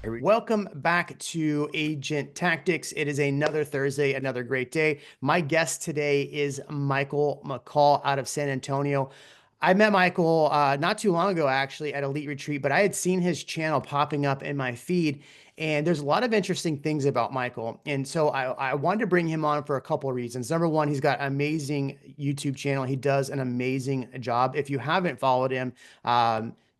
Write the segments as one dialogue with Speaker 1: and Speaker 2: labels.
Speaker 1: Welcome back to Agent Tactics. It is another Thursday, another great day. My guest today is Michael McCall out of San Antonio. I met Michael not too long ago, actually, at Elite Retreat, but I had seen his channel popping up in my feed, and there's a lot of interesting things about Michael. And so I wanted to bring him on for a couple of reasons. Number one, he's got an amazing YouTube channel. He does an amazing job. If you haven't followed him,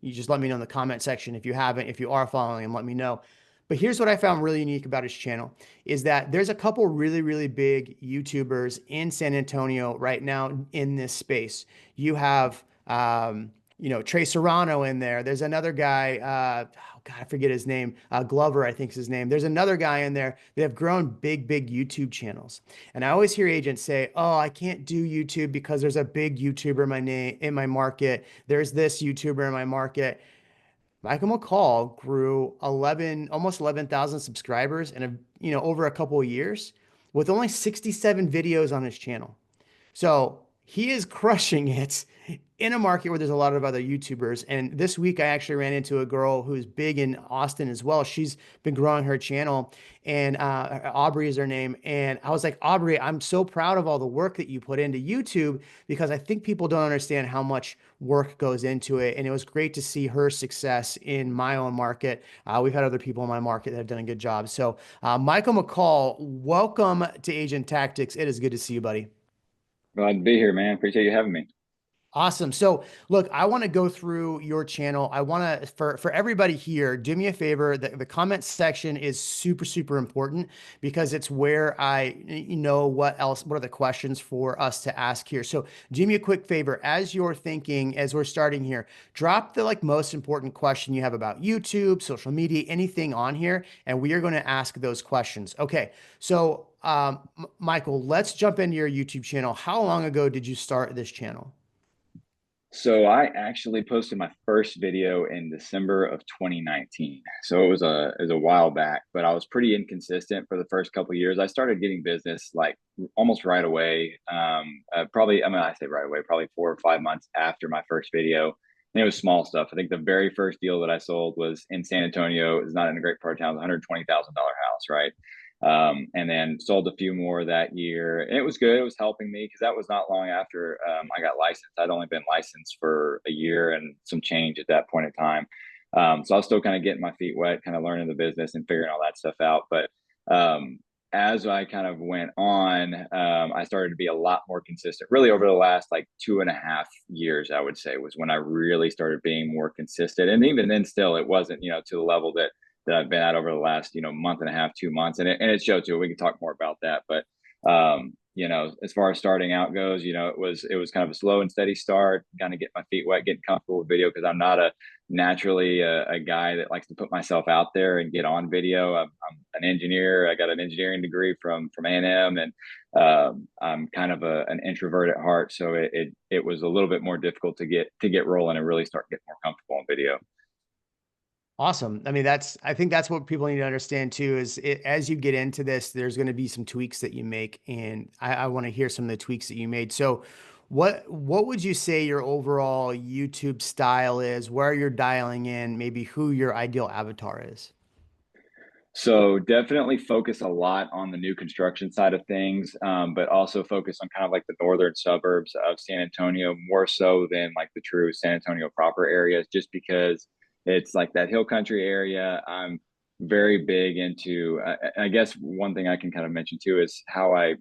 Speaker 1: you just let me know in the comment section. If you haven't, if you are following him, let me know. But here's what I found really unique about his channel is that there's a couple really, really big YouTubers in San Antonio right now in this space. You have, Trey Serrano in there. There's another guy, oh God, I forget his name. Glover, I think is his name. There's another guy in there that have grown big, big YouTube channels. And I always hear agents say, "Oh, I can't do YouTube because there's a big YouTuber in my name in my market. There's this YouTuber in my market." Michael McCall grew almost 11,000 subscribers in over a couple of years with only 67 videos on his channel. So he is crushing it in a market where there's a lot of other YouTubers. And this week, I actually ran into a girl who's big in Austin as well. She's been growing her channel, and Aubrey is her name. And I was like, Aubrey, I'm so proud of all the work that you put into YouTube because I think people don't understand how much work goes into it. And it was great to see her success in my own market. We've had other people in my market that have done a good job. So, Michael McCall, welcome to Agent Tactics. It is good to see you, buddy.
Speaker 2: Glad to be here, man. Appreciate you having me.
Speaker 1: Awesome. So, look, I want to go through your channel. I want to, for everybody here, do me a favor. The comment section is super, super important because it's where what are the questions for us to ask here. So, do me a quick favor as you're thinking, as we're starting here, drop the most important question you have about YouTube, social media, anything on here, and we are going to ask those questions. Okay. So, Michael, let's jump into your YouTube channel. How long ago did you start this channel?
Speaker 2: So I actually posted my first video in December of 2019. So it was a while back, but I was pretty inconsistent for the first couple of years. I started getting business like almost right away. I say right away, probably 4 or 5 months after my first video. And it was small stuff. I think the very first deal that I sold was in San Antonio. It's not in a great part of town. It was a $120,000 house, right? And then sold a few more that year. And it was good. It was helping me because that was not long after I got licensed. I'd only been licensed for a year and some change at that point in time. So I was still kind of getting my feet wet, kind of learning the business and figuring all that stuff out. But as I kind of went on, I started to be a lot more consistent. Really, over the last like 2.5 years, I would say, was when I really started being more consistent. And even then, still, it wasn't, to the level that I've been at over the last, month and a half, 2 months. And it showed too. We can talk more about that. But as far as starting out goes, it was kind of a slow and steady start, kind of get my feet wet, getting comfortable with video because I'm not naturally a guy that likes to put myself out there and get on video. I'm an engineer. I got an engineering degree from A&M, and I'm kind of an introvert at heart. So it was a little bit more difficult to get rolling and really start getting more comfortable in video.
Speaker 1: Awesome. I mean, I think that's what people need to understand too, as you get into this, there's going to be some tweaks that you make. And I want to hear some of the tweaks that you made. So what would you say your overall YouTube style is, where you're dialing in, maybe who your ideal avatar is?
Speaker 2: So definitely focus a lot on the new construction side of things, but also focus on kind of like the northern suburbs of San Antonio more so than like the true San Antonio proper areas, just because it's like that hill country area. I'm very big into, I guess one thing I can kind of mention too is how I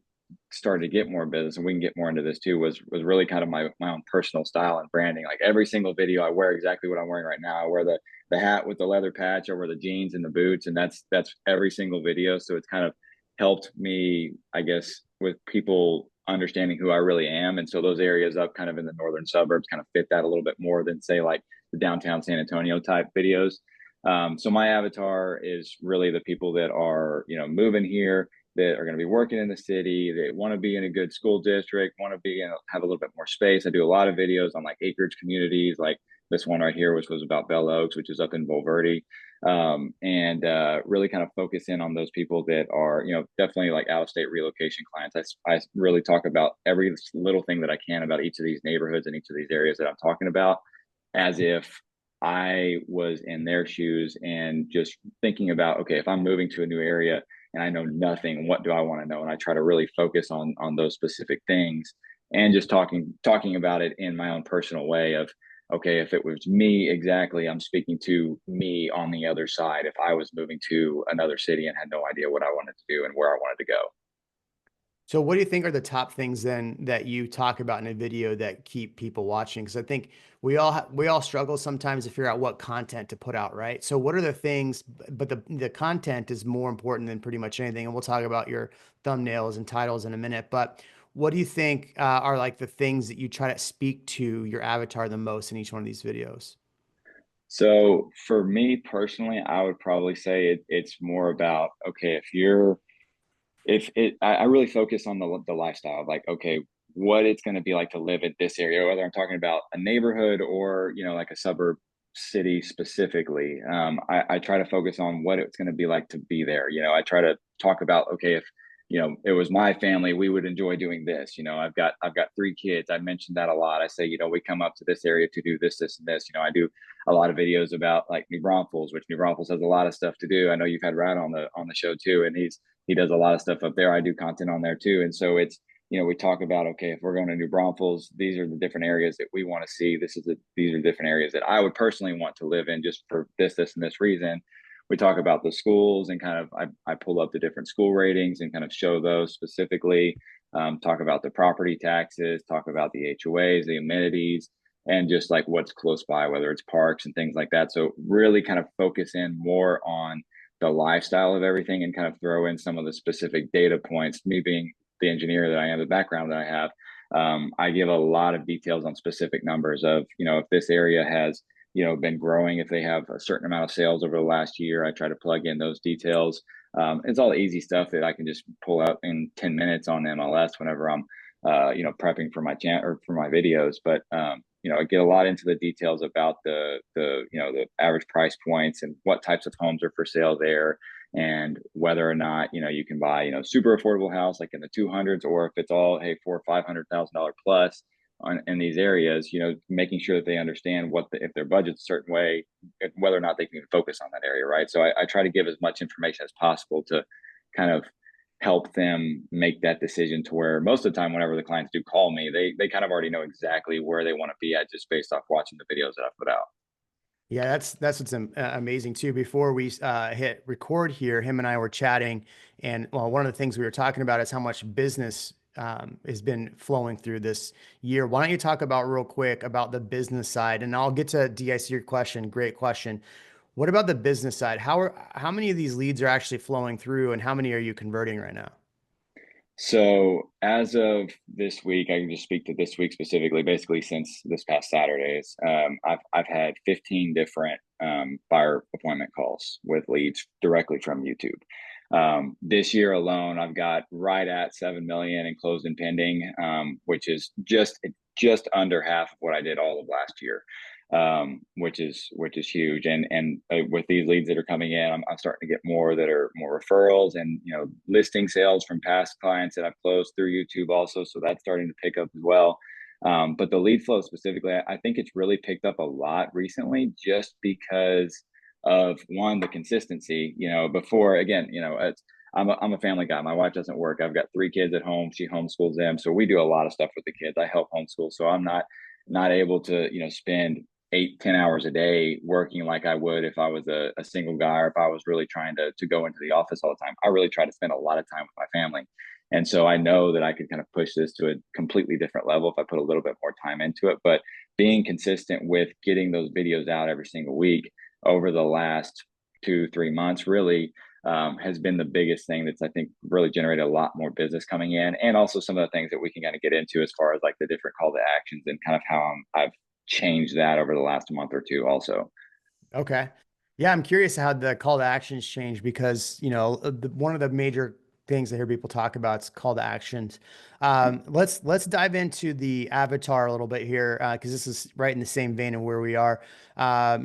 Speaker 2: started to get more business, and we can get more into this too, was really kind of my own personal style and branding. Like every single video I wear exactly what I'm wearing right now. I wear the hat with the leather patch over the jeans and the boots, and that's every single video. So it's kind of helped me, I guess, with people understanding who I really am. And so those areas up kind of in the northern suburbs kind of fit that a little bit more than say like the downtown San Antonio type videos. So my avatar is really the people that are, moving here, that are going to be working in the city, that want to be in a good school district, want to be have a little bit more space. I do a lot of videos on like acreage communities, like this one right here, which was about Bell Oaks, which is up in Bulverde, and really kind of focus in on those people that are, definitely like out of state relocation clients. I really talk about every little thing that I can about each of these neighborhoods and each of these areas that I'm talking about, as if I was in their shoes and just thinking about, okay, if I'm moving to a new area and I know nothing, what do I want to know? And I try to really focus on those specific things and just talking about it in my own personal way of, okay, if it was me exactly, I'm speaking to me on the other side. If I was moving to another city and had no idea what I wanted to do and where I wanted to go.
Speaker 1: So what do you think are the top things then that you talk about in a video that keep people watching? Because I think we all struggle sometimes to figure out what content to put out, right? So what are the things, but the content is more important than pretty much anything. And we'll talk about your thumbnails and titles in a minute. But what do you think are like the things that you try to speak to your avatar the most in each one of these videos?
Speaker 2: So for me personally, I would probably say it's more about, okay, if you're if it I really focus on the lifestyle of like, okay, what it's going to be like to live in this area, whether I'm talking about a neighborhood or like a suburb city specifically. I try to focus on what it's going to be like to be there. I try to talk about, okay, if it was my family, we would enjoy doing this. I've got 3 kids. I mentioned that a lot. I say, we come up to this area to do this and this. I do a lot of videos about like New Braunfels, which New Braunfels has a lot of stuff to do. I know you've had Ryan on the show too, and he does a lot of stuff up there. I do content on there too. And so it's, we talk about, okay, if we're going to New Braunfels, these are the different areas that we want to see. These are different areas that I would personally want to live in just for this, and this reason. We talk about the schools and kind of, I pull up the different school ratings and kind of show those specifically, talk about the property taxes, talk about the HOAs, the amenities, and just like what's close by, whether it's parks and things like that. So really kind of focus in more on the lifestyle of everything and kind of throw in some of the specific data points. Me being the engineer that I am, the background that I have, I give a lot of details on specific numbers of, if this area has, been growing, if they have a certain amount of sales over the last year, I try to plug in those details. It's all easy stuff that I can just pull out in 10 minutes on MLS whenever I'm, prepping for my channel or for my videos. But, I get a lot into the details about the average price points and what types of homes are for sale there, and whether or not you can buy super affordable house like in the 200s, or if it's all, hey, $400,000-$500,000 plus in these areas, making sure that they understand if their budget's a certain way, whether or not they can even focus on that area, right? So I try to give as much information as possible to kind of help them make that decision, to where most of the time whenever the clients do call me, they kind of already know exactly where they want to be at just based off watching the videos that I put out.
Speaker 1: Yeah, that's what's amazing too. Before we hit record here, him and I were chatting, and well, one of the things we were talking about is how much business has been flowing through this year. Why don't you talk about real quick about the business side, and I'll get to DIC your question. Great question. What about the business side? How many of these leads are actually flowing through, and how many are you converting right now?
Speaker 2: So as of this week, I can just speak to this week specifically. Basically, since this past Saturdays, I've had 15 different buyer appointment calls with leads directly from YouTube. This year alone, I've got right at 7 million in closed and pending, which is just under half of what I did all of last year, which is huge. And with these leads that are coming in, I'm starting to get more that are more referrals and listing sales from past clients that I've closed through YouTube also. So that's starting to pick up as well. But the lead flow specifically, I think it's really picked up a lot recently, just because of one, the consistency. Before, again, I'm a family guy. My wife doesn't work. I've got 3 kids at home. She homeschools them, so we do a lot of stuff with the kids. I help homeschool, so I'm not able to spend 8-10 hours a day working like I would if I was a single guy, or if I was really trying to go into the office all the time. I really try to spend a lot of time with my family. And so I know that I could kind of push this to a completely different level if I put a little bit more time into it. But being consistent with getting those videos out every single week over the last 2-3 months really has been the biggest thing that's, I think, really generated a lot more business coming in. And also some of the things that we can kind of get into as far as like the different call to actions and kind of how I've changed that over the last month or two also.
Speaker 1: Okay. Yeah, I'm curious how the call to actions change because, one of the major things I hear people talk about is call to actions. Let's dive into the avatar a little bit here because this is right in the same vein of where we are.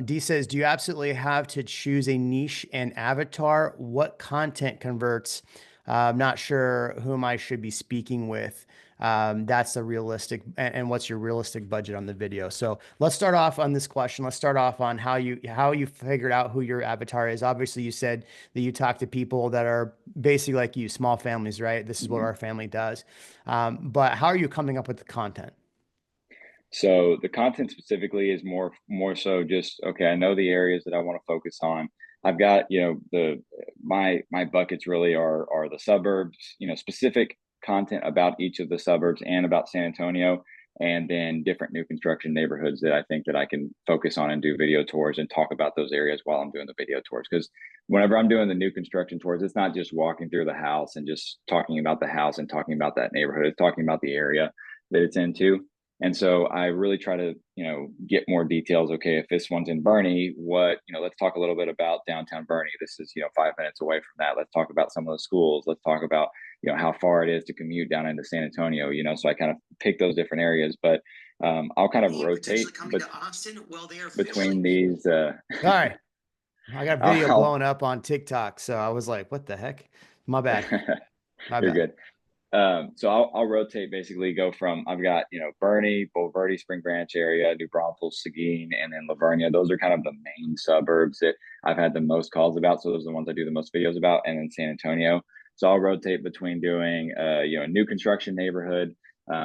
Speaker 1: D says, do you absolutely have to choose a niche and avatar? What content converts? I'm not sure whom I should be speaking with. That's a realistic, and what's your realistic budget on the video? So let's start off on this question. Let's start off on how you figured out who your avatar is. Obviously, you said that you talk to people that are basically like you, small families, right? This is what
Speaker 2: Mhm.
Speaker 1: our family does. But how are you coming up with the content?
Speaker 2: So the content specifically is more so just okay. I know the areas that I want to focus on. I've got the my buckets really are the suburbs. Specific content about each of the suburbs and about San Antonio, and then different new construction neighborhoods that I think that I can focus on and do video tours and talk about those areas while I'm doing the video tours. Because whenever I'm doing the new construction tours, it's not just walking through the house and just talking about the house and talking about that neighborhood. It's talking about the area that it's into. And so I really try to, get more details. Okay, if this one's in Bernie, let's talk a little bit about downtown Bernie. This is, 5 minutes away from that. Let's talk about some of the schools. Let's talk about, how far it is to commute down into San Antonio, so I kind of pick those different areas, but I'll kind of rotate between these.
Speaker 1: Sorry, I got a video
Speaker 2: I'll,
Speaker 1: blowing up on TikTok, so I was like, "What the heck?" My bad. My
Speaker 2: you're
Speaker 1: bad.
Speaker 2: good. So I'll rotate basically go from I've got Bernie, Bulverde, Spring Branch area, New Braunfels, Seguin, and then Lavernia. Those are kind of the main suburbs that I've had the most calls about. So those are the ones I do the most videos about, and then San Antonio. So I'll rotate between doing a new construction neighborhood,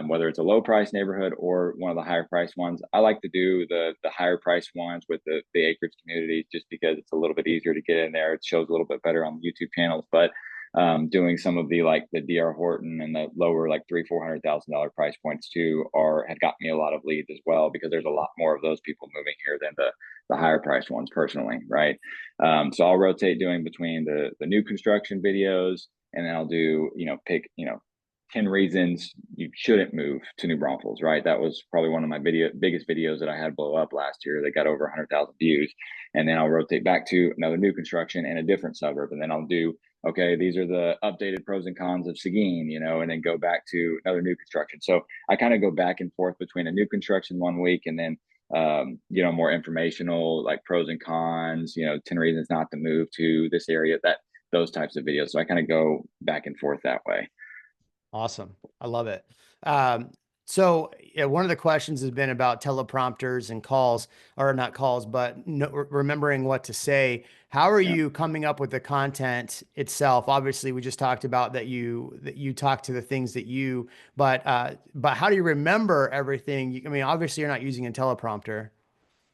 Speaker 2: whether it's a low price neighborhood or one of the higher price ones. I like to do the higher price ones with the acreage communities just because it's a little bit easier to get in there. It shows a little bit better on the YouTube channels, but doing some of the DR Horton and the lower like $300,000-400,000 price points too are had got me a lot of leads as well because there's a lot more of those people moving here than the higher priced ones personally, right? So I'll rotate doing between the new construction videos, and then I'll do pick 10 reasons you shouldn't move to New Braunfels, right? That was probably one of my biggest videos that I had blow up last year. They got over 100,000 views. And then I'll rotate back to another new construction in a different suburb. And then I'll do, okay, these are the updated pros and cons of Seguin, and then go back to another new construction. So I kind of go back and forth between a new construction one week and then more informational, like pros and cons, 10 reasons not to move to this area, those types of videos. So I kind of go back and forth that way.
Speaker 1: Awesome. I love it. So yeah, one of the questions has been about teleprompters and calls, or not calls, but no, remembering what to say. How are
Speaker 2: Yeah.
Speaker 1: you coming up with the content itself? Obviously, we just talked about that you talk to the things but how do you remember everything? I mean, obviously, you're not using a teleprompter.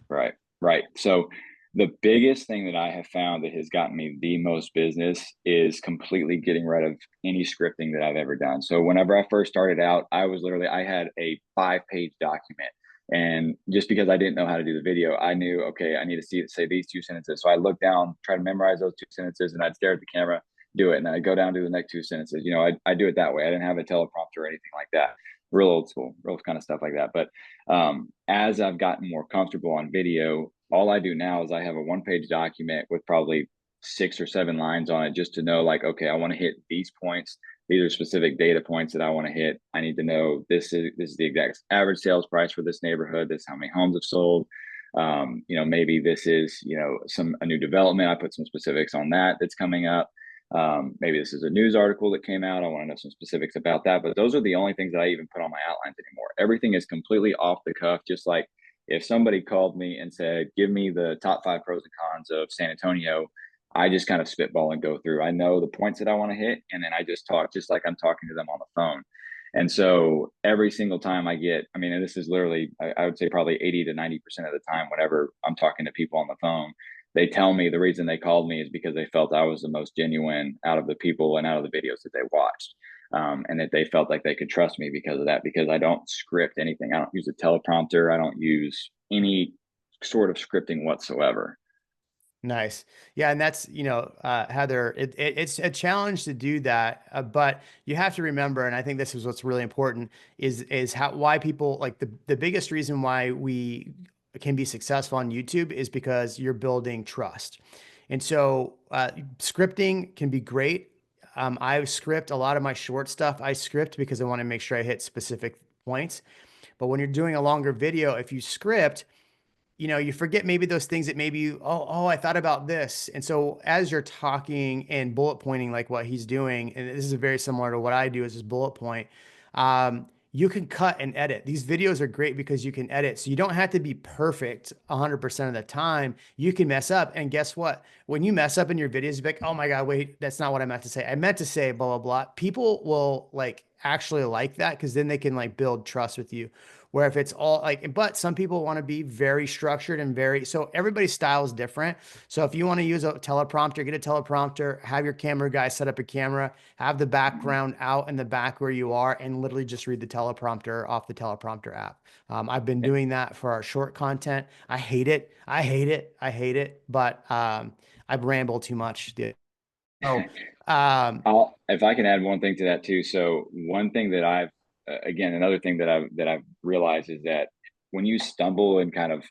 Speaker 2: Right, right. So the biggest thing that I have found that has gotten me the most business is completely getting rid of any scripting that I've ever done. So whenever I first started out, I had a 5-page document. And just because I didn't know how to do the video, I knew, okay, I need to say these 2 sentences. So I looked down, try to memorize those 2 sentences, and I'd stare at the camera, do it. And then I'd go down to the next 2 sentences. I do it that way. I didn't have a teleprompter or anything like that. Real old school, real kind of stuff like that. But as I've gotten more comfortable on video, all I do now is I have a 1-page document with probably 6 or 7 lines on it just to know, like, okay, I want to hit these points. These are specific data points that I want to hit. I need to know this is the exact average sales price for this neighborhood. This is how many homes have sold. Maybe this is a new development. I put some specifics on that's coming up. Maybe this is a news article that came out. I want to know some specifics about that. But those are the only things that I even put on my outlines anymore. Everything is completely off the cuff. Just like if somebody called me and said, give me the top 5 pros and cons of San Antonio, I just kind of spitball and go through. I know the points that I want to hit, and then I just talk just like I'm talking to them on the phone. And so every single time and this is literally, I would say probably 80 to 90% of the time, whenever I'm talking to people on the phone, they tell me the reason they called me is because they felt I was the most genuine out of the people and out of the videos that they watched. And that they felt like they could trust me because of that, because I don't script anything. I don't use a teleprompter. I don't use any sort of scripting whatsoever.
Speaker 1: Nice. Yeah. And that's, Heather, it's a challenge to do that. But you have to remember, and I think this is what's really important is why people like the biggest reason why we can be successful on YouTube is because you're building trust. And so, scripting can be great. I script a lot of my short stuff. I script because I want to make sure I hit specific points. But when you're doing a longer video, if you script, you forget maybe those things that maybe I thought about this. And so as you're talking and bullet pointing like what he's doing, and this is very similar to what I do as his bullet point, you can cut and edit. These videos are great because you can edit. So you don't have to be perfect 100% of the time. You can mess up. And guess what? When you mess up in your videos, you're like, oh my God, wait, that's not what I meant to say. I meant to say blah, blah, blah. People will like actually like that because then they can like build trust with you. Where if it's all like, but some people want to be very structured and very, so everybody's style is different. So if you want to use a teleprompter, get a teleprompter, have your camera guy set up a camera, have the
Speaker 2: Mhm.
Speaker 1: background out in the back where you are, and literally just read the teleprompter off the teleprompter app. I've been doing that for our short content. I hate it. I hate it. I hate it. But I've rambled too much. So, um,
Speaker 2: If I can add one thing to that too. So one thing that again, another thing that I've realized is that when you stumble and kind of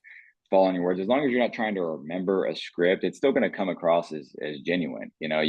Speaker 2: fall on your words, as long as you're not trying to remember a script, it's still going to come across as genuine. You know,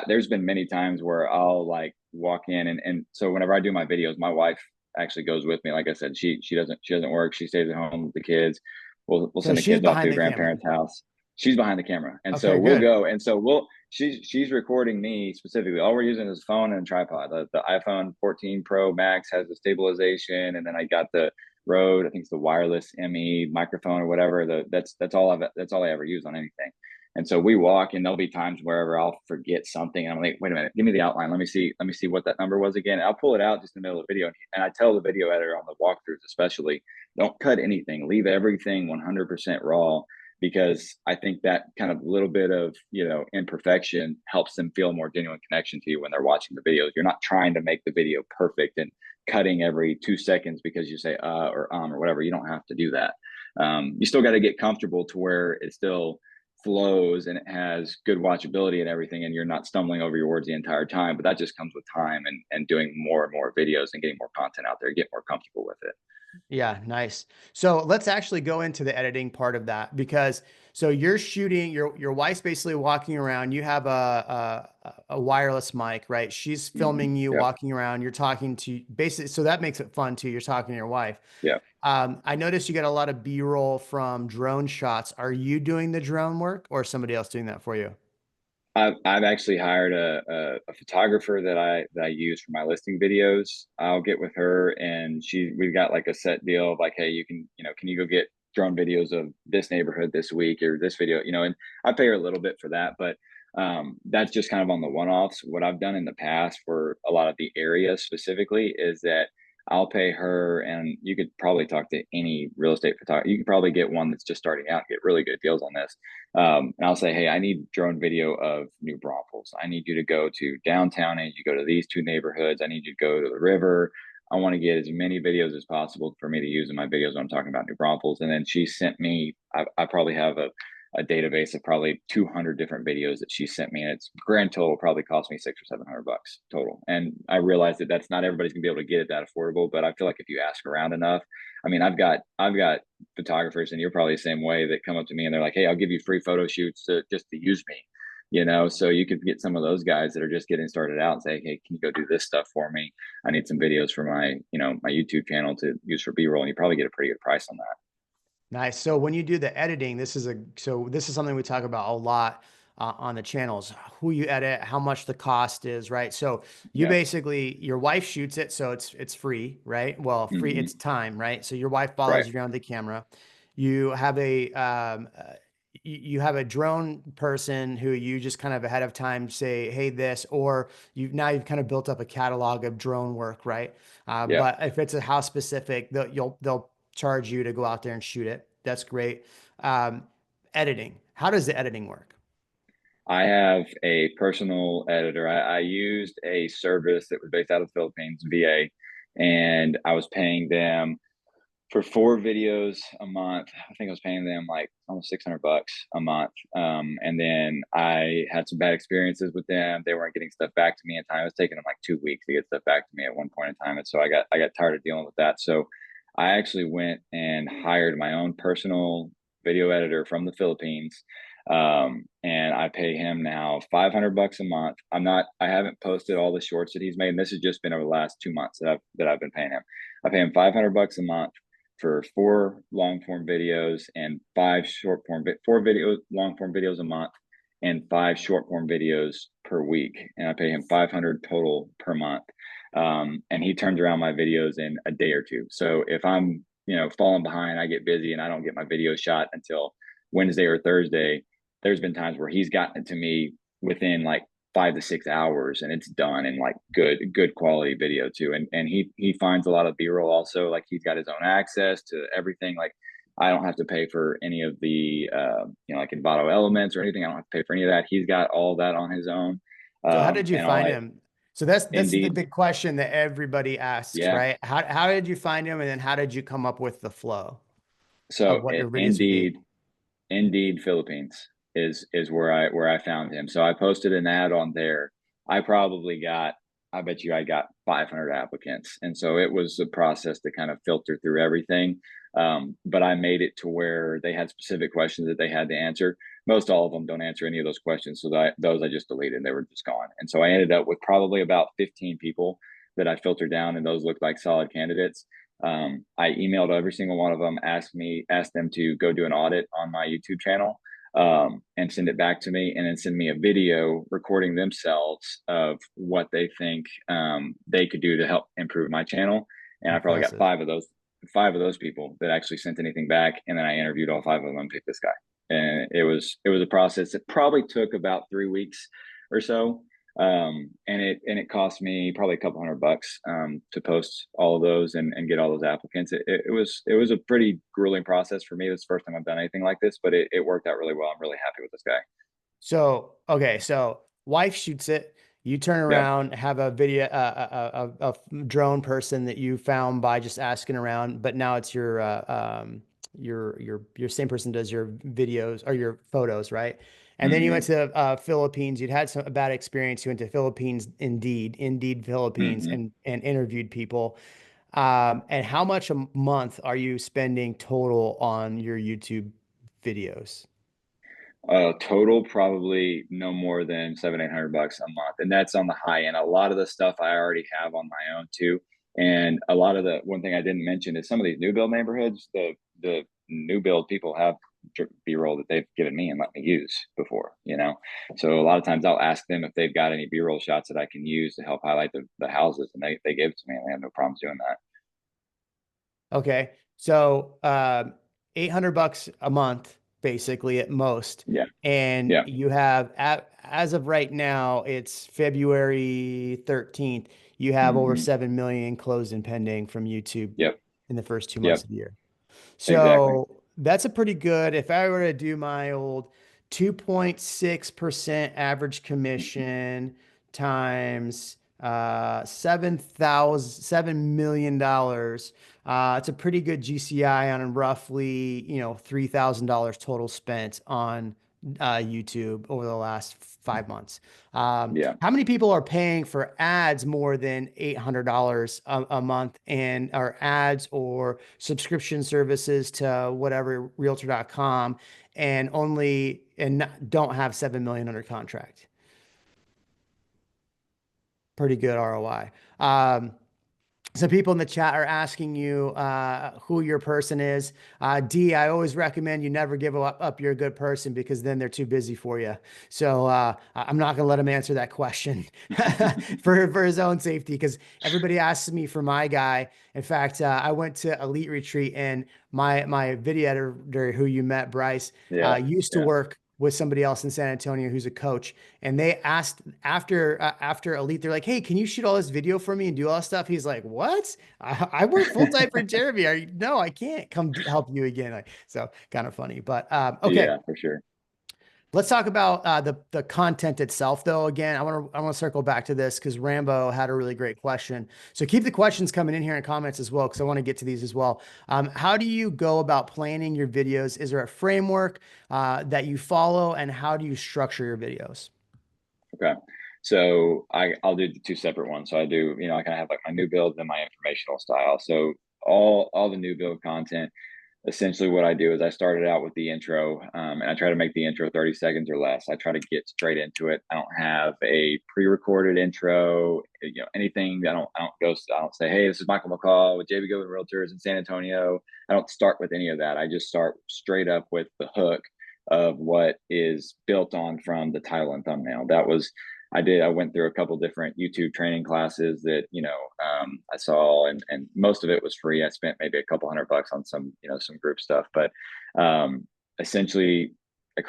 Speaker 2: there's been many times where I'll like walk in and so whenever I do my videos, my wife actually goes with me. Like I said, she doesn't work. She stays at home with the kids. We'll
Speaker 1: so
Speaker 2: send the
Speaker 1: she's
Speaker 2: kids off to
Speaker 1: behind
Speaker 2: the
Speaker 1: the camera.
Speaker 2: grandparents' house. She's behind the camera. And so
Speaker 1: Okay,
Speaker 2: we'll
Speaker 1: good.
Speaker 2: go. And so she's recording me specifically. All we're using is a phone and a tripod. The iPhone 14 Pro Max has the stabilization, and then I got the Rode. I think it's the wireless ME microphone or whatever. That's all I ever use on anything. And so we walk, and there'll be times wherever I'll forget something, and I'm like, wait a minute, give me the outline. Let me see what that number was again. And I'll pull it out just in the middle of the video, and I tell the video editor on the walkthroughs, especially, don't cut anything. Leave everything 100% raw, because I think that kind of little bit of, imperfection helps them feel a more genuine connection to you when they're watching the videos. You're not trying to make the video perfect and cutting every 2 seconds because you say or whatever. You don't have to do that. You still got to get comfortable to where it still flows and it has good watchability and everything, and you're not stumbling over your words the entire time. But that just comes with time and doing more and more videos and getting more content out there, get more comfortable with it.
Speaker 1: Yeah, nice. So let's actually go into the editing part of that because so you're shooting your wife's basically walking around. You have a wireless mic, right? She's filming you
Speaker 2: Yep.
Speaker 1: walking around. You're talking to basically, so that makes it fun too. You're talking to your wife.
Speaker 2: Yep.
Speaker 1: I noticed you get a lot of B-roll from drone shots. Are you doing the drone work or somebody else doing that for you?
Speaker 2: I've actually hired a photographer that I use for my listing videos. I'll get with her, and we've got like a set deal of like, hey, can you go get drone videos of this neighborhood this week or this video, and I pay her a little bit for that, but that's just kind of on the one-offs. What I've done in the past for a lot of the areas specifically is that I'll pay her, and you could probably talk to any real estate photographer. You could probably get one that's just starting out, get really good deals on this. And I'll say, hey, I need drone video of New Braunfels. I need you to go to downtown. I need you to go to these two neighborhoods. I need you to go to the river. I want to get as many videos as possible for me to use in my videos when I'm talking about New Braunfels. And then she sent me, I probably have a database of probably 200 different videos that she sent me, and its grand total probably cost me $600 or $700 total. And I realized that that's not everybody's gonna be able to get it that affordable, but I feel like if you ask around enough, I mean, I've got photographers, and you're probably the same way, that come up to me and they're like, hey, I'll give you free photo shoots just to use me. So you could get some of those guys that are just getting started out and say, hey, can you go do this stuff for me? I need some videos for my YouTube channel to use for B-roll, and you probably get a pretty good price on that.
Speaker 1: Nice. So when you do the editing, this is something we talk about a lot on the channels, who you edit, how much the cost is, right? So you
Speaker 2: Yeah.
Speaker 1: basically, your wife shoots it, so it's free, right? Well, free, it's
Speaker 2: Hmm.
Speaker 1: time, right? So your wife follows
Speaker 2: Right.
Speaker 1: you around the camera. You have a you have a drone person who you just kind of ahead of time say, hey, this, or you've kind of built up a catalog of drone work, right?
Speaker 2: Yeah.
Speaker 1: But if it's a house specific, they'll charge you to go out there and shoot it. That's great. Um, Editing. How does the editing work?
Speaker 2: I have a personal editor. I used a service that was based out of the Philippines, VA, and I was paying them for 4 videos a month. I think I was paying them like almost $600 a month. And then I had some bad experiences with them. They weren't getting stuff back to me in time. It was taking them like 2 weeks to get stuff back to me at one point in time. And so I got tired of dealing with that. So I actually went and hired my own personal video editor from the Philippines. And I pay him now $500 a month. I haven't posted all the shorts that he's made. And this has just been over the last 2 months that I've been paying him. I pay him $500 a month for 4 long form videos and 5 short form, 4 video long form videos a month. and 5 short form videos per week. And I pay him 500 total per month. And he turns around my videos in a day or two. So if I'm, falling behind, I get busy and I don't get my video shot until Wednesday or Thursday, there's been times where he's gotten it to me within like 5 to 6 hours and it's done in like good quality video too. And he finds a lot of B-roll also. Like he's got his own access to everything. Like I don't have to pay for any of the like Envato elements or anything. I don't have to pay for any of that. He's got all that on his own.
Speaker 1: So how did you
Speaker 2: And all
Speaker 1: find
Speaker 2: I
Speaker 1: him? So that's the
Speaker 2: Indeed.
Speaker 1: big question that everybody asks,
Speaker 2: Yeah.
Speaker 1: right? How did you find him, and then how did you come up with the flow of
Speaker 2: So
Speaker 1: what your videos would be?
Speaker 2: Indeed Philippines is where I found him. So I posted an ad on there. I probably got I bet you I got 500 applicants. And so it was a process to kind of filter through everything. But I made it to where they had specific questions that they had to answer. Most all of them don't answer any of those questions. So those I just deleted. They were just gone. And so I ended up with probably about 15 people that I filtered down, and those looked like solid candidates. I emailed every single one of them, asked them to go do an audit on my YouTube channel, and send it back to me, and then send me a video recording themselves of what they think they could do to help improve my channel. And I probably got
Speaker 1: Impressive.
Speaker 2: five of those people that actually sent anything back, and then I interviewed all 5 of them and picked this guy. And it was a process that probably took about 3 weeks or so. And it cost me probably a couple $100 to post all of those and get all those applicants. It was a pretty grueling process for me. This is the first time I've done anything like this, but it worked out really well. I'm really happy with this guy.
Speaker 1: So, okay, so wife shoots it. You turn
Speaker 2: Yep.
Speaker 1: around, have a video, a drone person that you found by just asking around, but now it's your same person does your videos or your photos, right? And then you went
Speaker 2: Mm-hmm.
Speaker 1: to Philippines. You'd had a bad experience. You went to Philippines, Indeed Philippines,
Speaker 2: Mm-hmm.
Speaker 1: and interviewed people. And how much a month are you spending total on your YouTube videos?
Speaker 2: Total probably no more than 700-800 bucks a month, and that's on the high end. A lot of the stuff I already have on my own too, and a lot of the one thing I didn't mention is some of these new build neighborhoods. The new build people have B-roll that they've given me and let me use before. So a lot of times I'll ask them if they've got any B-roll shots that I can use to help highlight the houses, and they give it to me, and they have no problems doing that.
Speaker 1: Okay. So, $800 a month, basically at most.
Speaker 2: Yeah,
Speaker 1: And
Speaker 2: yeah.
Speaker 1: you have, as of right now, it's February 13th. You have over
Speaker 2: Mm-hmm.
Speaker 1: 7 million closed and pending from YouTube
Speaker 2: Yep,
Speaker 1: in the first 2 months
Speaker 2: yep.
Speaker 1: of the year.
Speaker 2: Exactly.
Speaker 1: So that's a pretty good, if I were to do my old 2.6% average commission times 7 million dollars. It's a pretty good GCI on roughly, $3,000 total spent on YouTube over the last 5 months.
Speaker 2: Yeah.
Speaker 1: How many people are paying for ads more than $800 a month, and are ads or subscription services to whatever realtor.com, and don't have 7 million under contract? Pretty good ROI. Some people in the chat are asking you who your person is. D, I always recommend you never give up you're a good person, because then they're too busy for you. So I'm not going to let him answer that question for his own safety, because everybody asks me for my guy. In fact, I went to Elite Retreat, and my video editor, who you met, Bryce,
Speaker 2: Yeah,
Speaker 1: used to
Speaker 2: yeah.
Speaker 1: work with somebody else in San Antonio who's a coach. And they asked after Elite, they're like, "Hey, can you shoot all this video for me and do all this stuff?" He's like, "What? I work full time for Jeremy. No, I can't come help you again." So kind of funny, but okay.
Speaker 2: Yeah, for sure.
Speaker 1: Let's talk about the content itself, though. Again, I want to circle back to this because Rambo had a really great question. So keep the questions coming in here in comments as well, because I want to get to these as well. How do you go about planning your videos? Is there a framework that you follow, and how do you structure your videos?
Speaker 2: Okay. So I'll do the 2 separate ones. So I do, I kind of have like my new builds and my informational style. So all the new build content, essentially what I do is I started out with the intro, and I try to make the intro 30 seconds or less. I try to get straight into it. I don't have a pre-recorded intro, anything. I don't say, "Hey, this is Michael McCall with JB Goodwin Realtors in San Antonio." I don't start with any of that. I just start straight up with the hook of what is built on from the title and thumbnail. I went through a couple different YouTube training classes that, I saw, and most of it was free. I spent maybe a couple $100 on some, some group stuff, but essentially I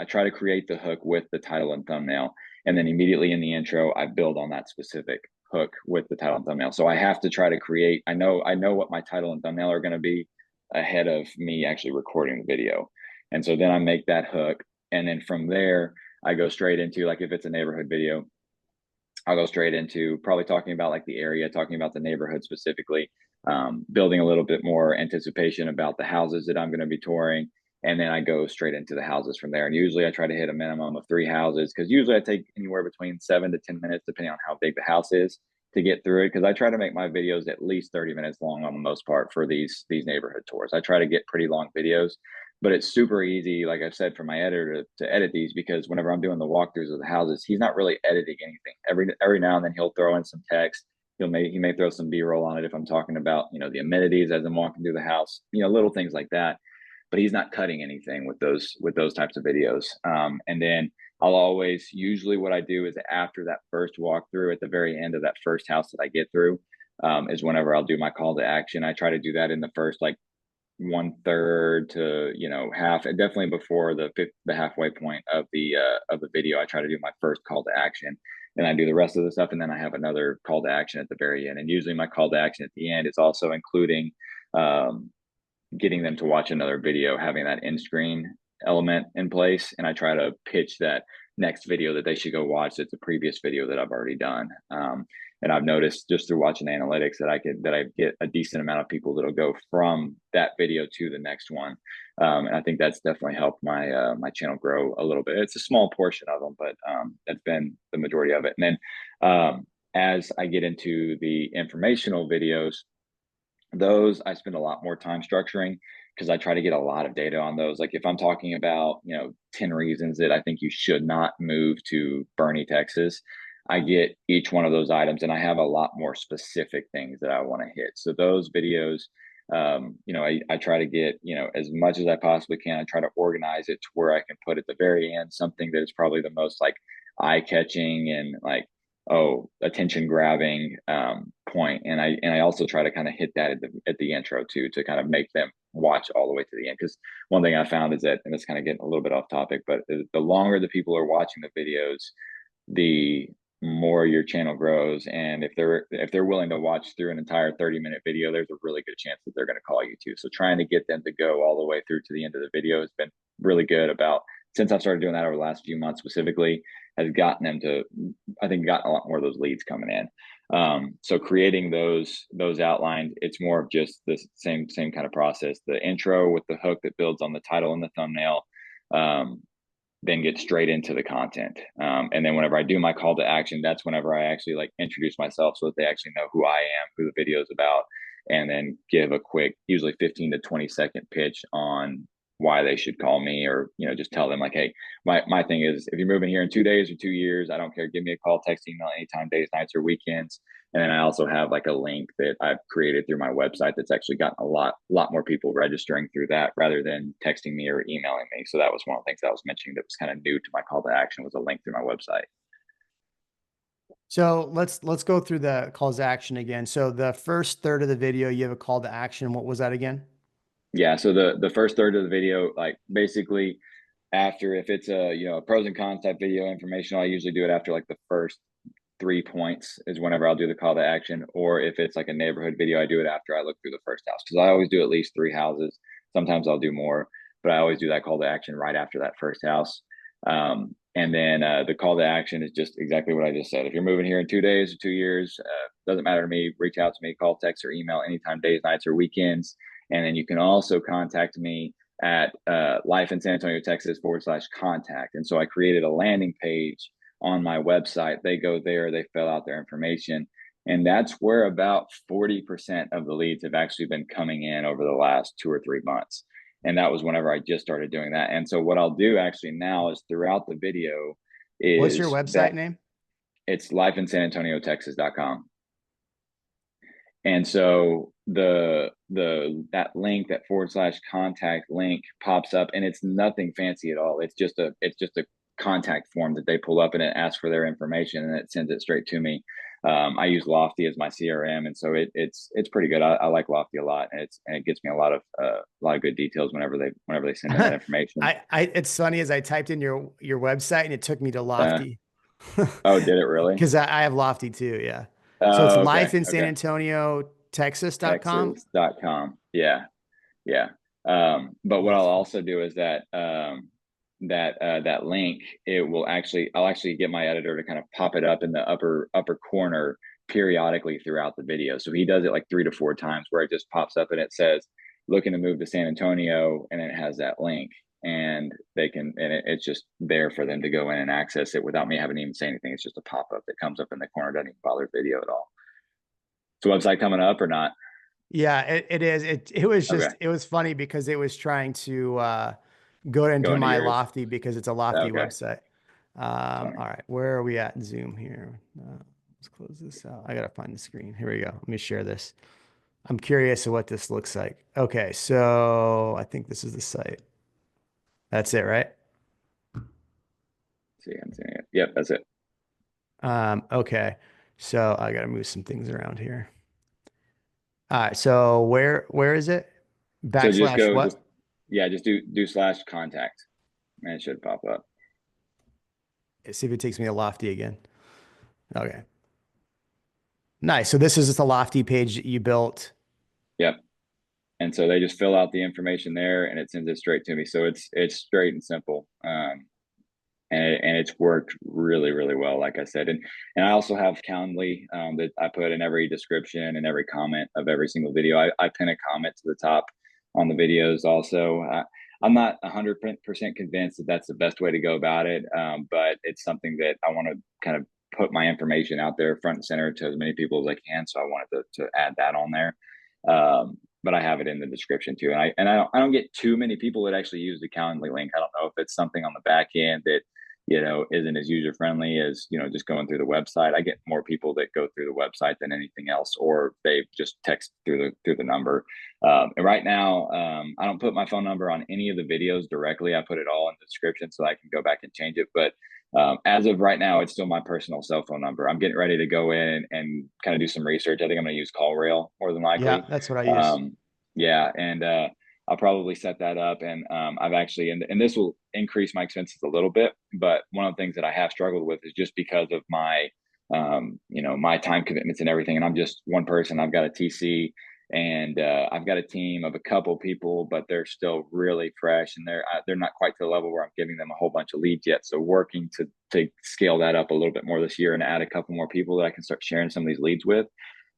Speaker 2: try to create the hook with the title and thumbnail. And then immediately in the intro, I build on that specific hook with the title and thumbnail. So I have to try to create, I know what my title and thumbnail are going to be ahead of me actually recording the video. And so then I make that hook. And then from there, I go straight into, like, if it's a neighborhood video, I'll go straight into probably talking about like the area, talking about the neighborhood specifically, building a little bit more anticipation about the houses that I'm going to be touring. And then I go straight into the houses from there. And usually I try to hit a minimum of 3 houses, because usually I take anywhere between 7 to 10 minutes, depending on how big the house is, to get through it. Because I try to make my videos at least 30 minutes long on the most part for these neighborhood tours. I try to get pretty long videos, but it's super easy, like I've said, for my editor to edit these, because whenever I'm doing the walkthroughs of the houses, he's not really editing anything. Every now and then he'll throw in some text. He may throw some B-roll on it if I'm talking about, the amenities as I'm walking through the house, little things like that. But he's not cutting anything with those types of videos. And then I'll always, usually what I do is after that first walkthrough, at the very end of that first house that I get through, is whenever I'll do my call to action. I try to do that in the first, like, 1/3 to half, and definitely before the halfway point of the video. I try to do my first call to action, and I do the rest of the stuff, and then I have another call to action at the very end. And usually my call to action at the end is also including getting them to watch another video, having that end screen element in place. And I try to pitch that next video that they should go watch, that's a previous video that I've already done. And I've noticed just through watching analytics that I get a decent amount of people that'll go from that video to the next one. And I think that's definitely helped my channel grow a little bit. It's a small portion of them, but that's been the majority of it. And then as I get into the informational videos, those I spend a lot more time structuring, because I try to get a lot of data on those. Like, if I'm talking about, 10 reasons that I think you should not move to Bernie, Texas, I get each one of those items, and I have a lot more specific things that I want to hit. So those videos, I try to get, as much as I possibly can. I try to organize it to where I can put at the very end something that is probably the most, like, eye catching and, like, attention grabbing point. And I also try to kind of hit that at the intro too, to kind of make them watch all the way to the end. Because one thing I found is that, and it's kind of getting a little bit off topic, but the longer the people are watching the videos, the more your channel grows. And if they're willing to watch through an entire 30-minute video, there's a really good chance that they're going to call you too. So trying to get them to go all the way through to the end of the video has been really good. Since I've started doing that over the last few months specifically, has gotten them to, I think, gotten a lot more of those leads coming in. So creating those outlined, it's more of just the same kind of process. The intro with the hook that builds on the title and the thumbnail, then get straight into the content. And then whenever I do my call to action, that's whenever I actually, like, introduce myself so that they actually know who I am, who the video is about, and then give a quick, usually 15 to 20-second pitch on why they should call me, or just tell them, like, hey, my thing is, if you're moving here in 2 days or 2 years, I don't care, give me a call, text, email, anytime, days, nights, or weekends. And then I also have, like, a link that I've created through my website that's actually gotten a lot more people registering through that rather than texting me or emailing me. So that was one of the things that I was mentioning that was kind of new to my call to action, was a link through my website.
Speaker 1: So let's go through the calls to action again. So the first third of the video, you have a call to action. What was that again?
Speaker 2: Yeah, so the first third of the video, like, basically, after, if it's a pros and cons type video informational, I usually do it after, like, the first 3 points is whenever I'll do the call to action. Or if it's like a neighborhood video, I do it after I look through the first house, because I always do at least 3 houses. Sometimes I'll do more, but I always do that call to action right after that first house. And then the call to action is just exactly what I just said. If you're moving here in 2 days or 2 years, doesn't matter to me, reach out to me, call, text, or email anytime, days, nights, or weekends. And then you can also contact me at life in San Antonio, Texas /contact. And so I created a landing page on my website. They go there, they fill out their information. And that's where about 40% of the leads have actually been coming in over the last 2 or 3 months. And that was whenever I just started doing that. And so what I'll do actually now is, throughout the video,
Speaker 1: What's your
Speaker 2: is
Speaker 1: website
Speaker 2: that
Speaker 1: name?
Speaker 2: it's lifeinsanantoniotexas.com. And so that link, that forward slash contact link pops up, and it's nothing fancy at all. It's just a contact form that they pull up, and it asks for their information, and it sends it straight to me. I use Lofty as my CRM, and so it's pretty good. I like Lofty a lot, and it gets me a lot of good details whenever they send in that information.
Speaker 1: It's funny as I typed in your website and it took me to
Speaker 2: Uh,
Speaker 1: Lofty
Speaker 2: oh, did it really?
Speaker 1: because I have Lofty too. Yeah. So it's
Speaker 2: Oh,
Speaker 1: life
Speaker 2: okay,
Speaker 1: in San
Speaker 2: okay.
Speaker 1: Antonio, Texas.com.
Speaker 2: Texas.com. Yeah, yeah. But what I'll
Speaker 1: That's
Speaker 2: also do is that that link, I'll actually get my editor to kind of pop it up in the upper corner periodically throughout the video. So he does it like 3 to 4 times where it just pops up and it says looking to move to San Antonio, and it has that link, and it's just there for them to go in and access it without me having to even say anything. It's just a pop-up that comes up in the corner, doesn't even bother video at all. So website coming up or not?
Speaker 1: Yeah, it is. It was
Speaker 2: Okay.
Speaker 1: just it was funny because it was trying to go
Speaker 2: Go
Speaker 1: into
Speaker 2: into
Speaker 1: my
Speaker 2: yours.
Speaker 1: Lofty because it's a Lofty
Speaker 2: Okay.
Speaker 1: website.
Speaker 2: Funny.
Speaker 1: All right, where are we at in Zoom here? Let's close this out. I gotta find the screen. Here we go. Let me share this. I'm curious of what this looks like. Okay, so I think this is the site. That's it, right?
Speaker 2: See, I'm seeing it. Yep, that's it.
Speaker 1: Okay, so I gotta move some things around here. All right, so where is it?
Speaker 2: So just
Speaker 1: Backslash
Speaker 2: go,
Speaker 1: what?
Speaker 2: yeah, just do slash contact, and it should pop up.
Speaker 1: See if it takes me to Lofty again. Okay. Nice. So this is just a Lofty page that you built.
Speaker 2: Yep. And so they just fill out the information there, and it sends it straight to me. So it's straight and simple. And it's worked really, really well, like I said. And I also have Calendly that I put in every description and every comment of every single video. I pin a comment to the top on the videos also. I'm not 100% convinced that that's the best way to go about it, but it's something that I want to kind of put my information out there front and center to as many people as I can. So I wanted to add that on there. But I have it in the description too. And I don't get too many people that actually use the Calendly link. I don't know if it's something on the back end that isn't as user friendly as just going through the website. I get more people that go through the website than anything else, or they just text through the number. And right now, I don't put my phone number on any of the videos directly. I put it all in the description so I can go back and change it. But as of right now, it's still my personal cell phone number. I'm getting ready to go in and kind of do some research. I think I'm going to use CallRail more than
Speaker 1: Yeah,
Speaker 2: likely.
Speaker 1: that's what I use.
Speaker 2: Yeah, and I'll probably set that up. And I've actually, and this will increase my expenses a little bit. But one of the things that I have struggled with is just because of my time commitments and everything. And I'm just one person. I've got a TC, and I've got a team of a couple people, but they're still really fresh, and they're not quite to the level where I'm giving them a whole bunch of leads yet. So working to scale that up a little bit more this year and add a couple more people that I can start sharing some of these leads with.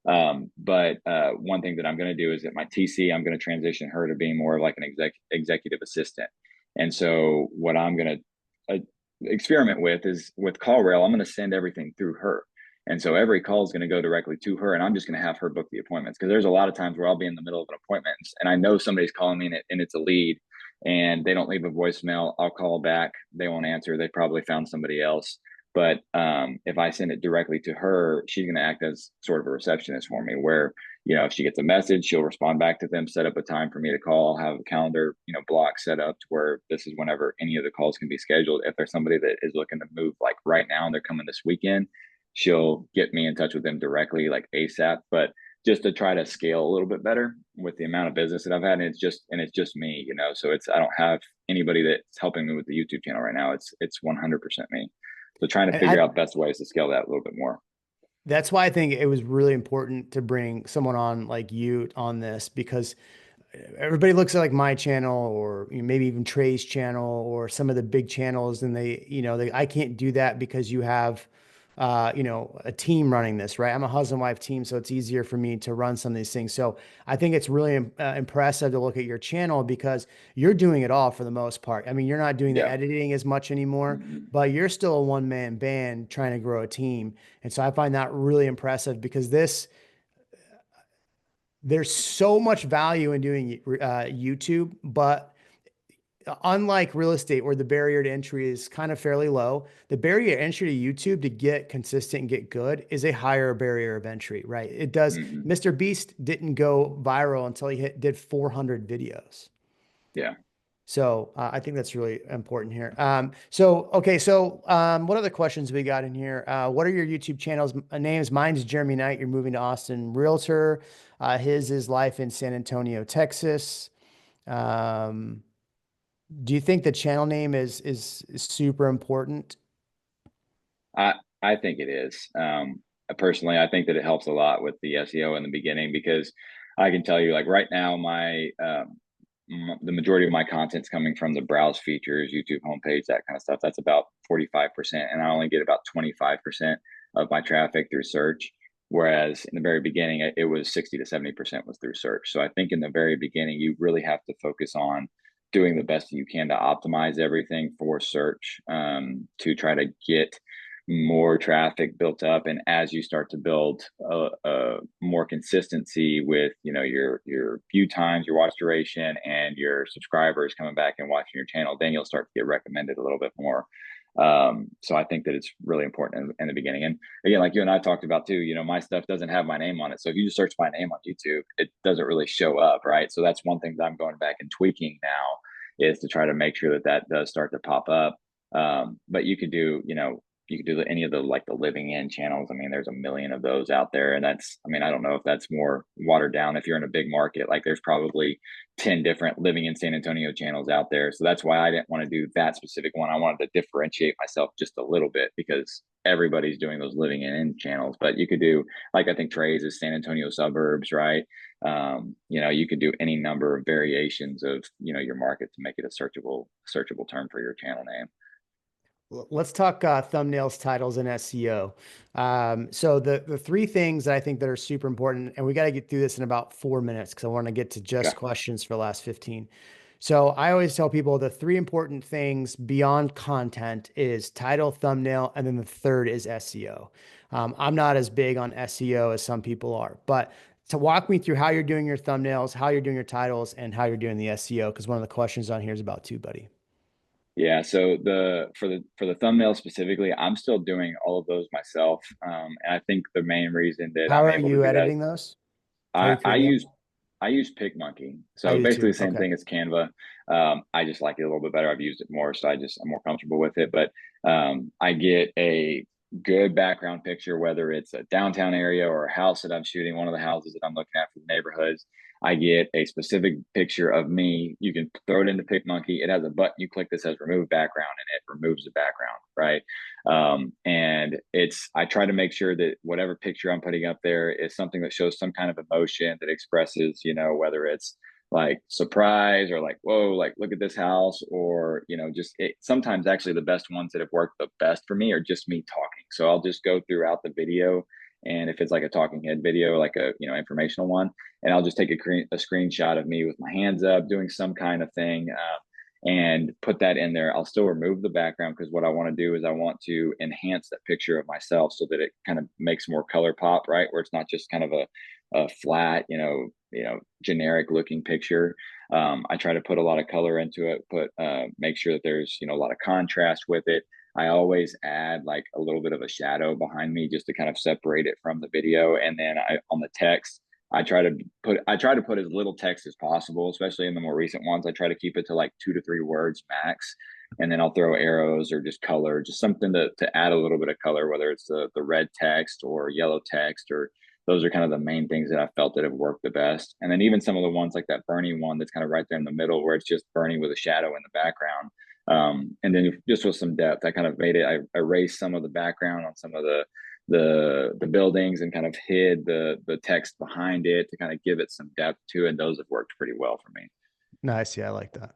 Speaker 2: But one thing that I'm going to do is that my TC, I'm going to transition her to being more of like an executive assistant. And so what I'm going to experiment with is with CallRail, I'm going to send everything through her. And so every call is going to go directly to her, and I'm just going to have her book the appointments, because there's a lot of times where I'll be in the middle of an appointment and I know somebody's calling me, and it's a lead, and they don't leave a voicemail. I'll call back. They won't answer. They probably found somebody else. But if I send it directly to her, she's going to act as sort of a receptionist for me, where, if she gets a message, she'll respond back to them, set up a time for me to call, have a calendar, block set up to where this is whenever any of the calls can be scheduled. If there's somebody that is looking to move like right now and they're coming this weekend, she'll get me in touch with them directly, like ASAP. But just to try to scale a little bit better with the amount of business that I've had, and it's just me, so I don't have anybody that's helping me with the YouTube channel right now. It's 100% me. So trying to
Speaker 1: And
Speaker 2: figure out best ways to scale that a little bit more.
Speaker 1: that's why I think it was really important to bring someone on like you on this, because everybody looks at like my channel or maybe even Trey's channel or some of the big channels, and I can't do that because you have a team running this, right? I'm a husband wife team, so it's easier for me to run some of these things. So I think it's really impressive to look at your channel because you're doing it all for the most part. I mean, you're not doing the
Speaker 2: Yeah.
Speaker 1: editing as much anymore,
Speaker 2: Mm-hmm.
Speaker 1: but you're still a one-man band trying to grow a team. And so I find that really impressive because there's so much value in doing YouTube, but unlike real estate where the barrier to entry is kind of fairly low, the barrier to entry to YouTube to get consistent and get good is a higher barrier of entry, right? It does.
Speaker 2: Hmm.
Speaker 1: Mr. Beast didn't go viral until he did 400 videos.
Speaker 2: Yeah.
Speaker 1: So I think that's really important here. What other questions we got in here? What are your YouTube channels names? Mine's Jeremy Knight. You're moving to Austin, realtor. His is life in San Antonio, Texas. Um, do you think the channel name is super important?
Speaker 2: I I think it is. Personally, I think that it helps a lot with the SEO in the beginning because I can tell you, like right now, the majority of my content's coming from the browse features, YouTube homepage, that kind of stuff. That's about 45%, and I only get about 25% of my traffic through search. Whereas in the very beginning, it was 60 to 70% was through search. So I think in the very beginning, you really have to focus on doing the best you can to optimize everything for search, to try to get more traffic built up. And as you start to build a more consistency with, your view times, your watch duration, and your subscribers coming back and watching your channel, then you'll start to get recommended a little bit more. So I think that it's really important in the beginning. And again, like you and I talked about too, my stuff doesn't have my name on it. So if you just search my name on YouTube, it doesn't really show up, right? So that's one thing that I'm going back and tweaking now, is to try to make sure that that does start to pop up. But you could do any of the, like, the living in channels. I mean, there's a million of those out there. And I don't know if that's more watered down. If you're in a big market, like there's probably 10 different living in San Antonio channels out there. So that's why I didn't want to do that specific one. I wanted to differentiate myself just a little bit because everybody's doing those living in channels. But you could do, like, I think Trey's is San Antonio suburbs, right? You could do any number of variations of, your market to make it a searchable term for your channel name.
Speaker 1: Let's talk thumbnails, titles, and SEO. So the three things that I think that are super important, and we got to get through this in about 4 minutes because I want to get to just
Speaker 2: Okay.
Speaker 1: questions for the last 15. So I always tell people the three important things beyond content is title, thumbnail, and then the third is SEO. I'm not as big on SEO as some people are, but to walk me through how you're doing your thumbnails, how you're doing your titles, and how you're doing the SEO, because one of the questions on here is about two, buddy.
Speaker 2: Yeah, so for the thumbnail specifically, I'm still doing all of those myself. And I think the main reason that
Speaker 1: How
Speaker 2: I'm
Speaker 1: are
Speaker 2: able to
Speaker 1: you
Speaker 2: do that,
Speaker 1: editing those? How are
Speaker 2: I
Speaker 1: you
Speaker 2: I
Speaker 1: creating them?
Speaker 2: use I use PicMonkey.
Speaker 1: I
Speaker 2: So
Speaker 1: do
Speaker 2: basically
Speaker 1: too.
Speaker 2: the same
Speaker 1: Okay.
Speaker 2: thing as Canva. I just like it a little bit better. I've used it more, so I'm more comfortable with it. But I get a good background picture, whether it's a downtown area or a house that I'm shooting, one of the houses that I'm looking at for the neighborhoods. I get a specific picture of me. You can throw it into PicMonkey. It has a button you click that says remove background, and it removes the background, right? And I try to make sure that whatever picture I'm putting up there is something that shows some kind of emotion that expresses, whether it's like surprise or like, whoa, like look at this house, or, just sometimes actually the best ones that have worked the best for me are just me talking. So I'll just go throughout the video. And if it's like a talking head video, like a, informational one, and I'll just take a screenshot of me with my hands up doing some kind of thing, and put that in there. I'll still remove the background because what I want to do is I want to enhance that picture of myself so that it kind of makes more color pop, right? Where it's not just kind of a flat, generic looking picture. I try to put a lot of color into it, make sure that there's, a lot of contrast with it. I always add like a little bit of a shadow behind me just to kind of separate it from the video. And then on the text, I try to put as little text as possible, especially in the more recent ones. I try to keep it to like 2 to 3 words max. And then I'll throw arrows or just color, just something to add a little bit of color, whether it's the red text or yellow text, or those are kind of the main things that I felt that have worked the best. And then even some of the ones like that Bernie one that's kind of right there in the middle where it's just Bernie with a shadow in the background. And then just with some depth, I kind of I erased some of the background on some of the buildings and kind of hid the text behind it to kind of give it some depth to it. And those have worked pretty well for me.
Speaker 1: Nice. Yeah, I like that.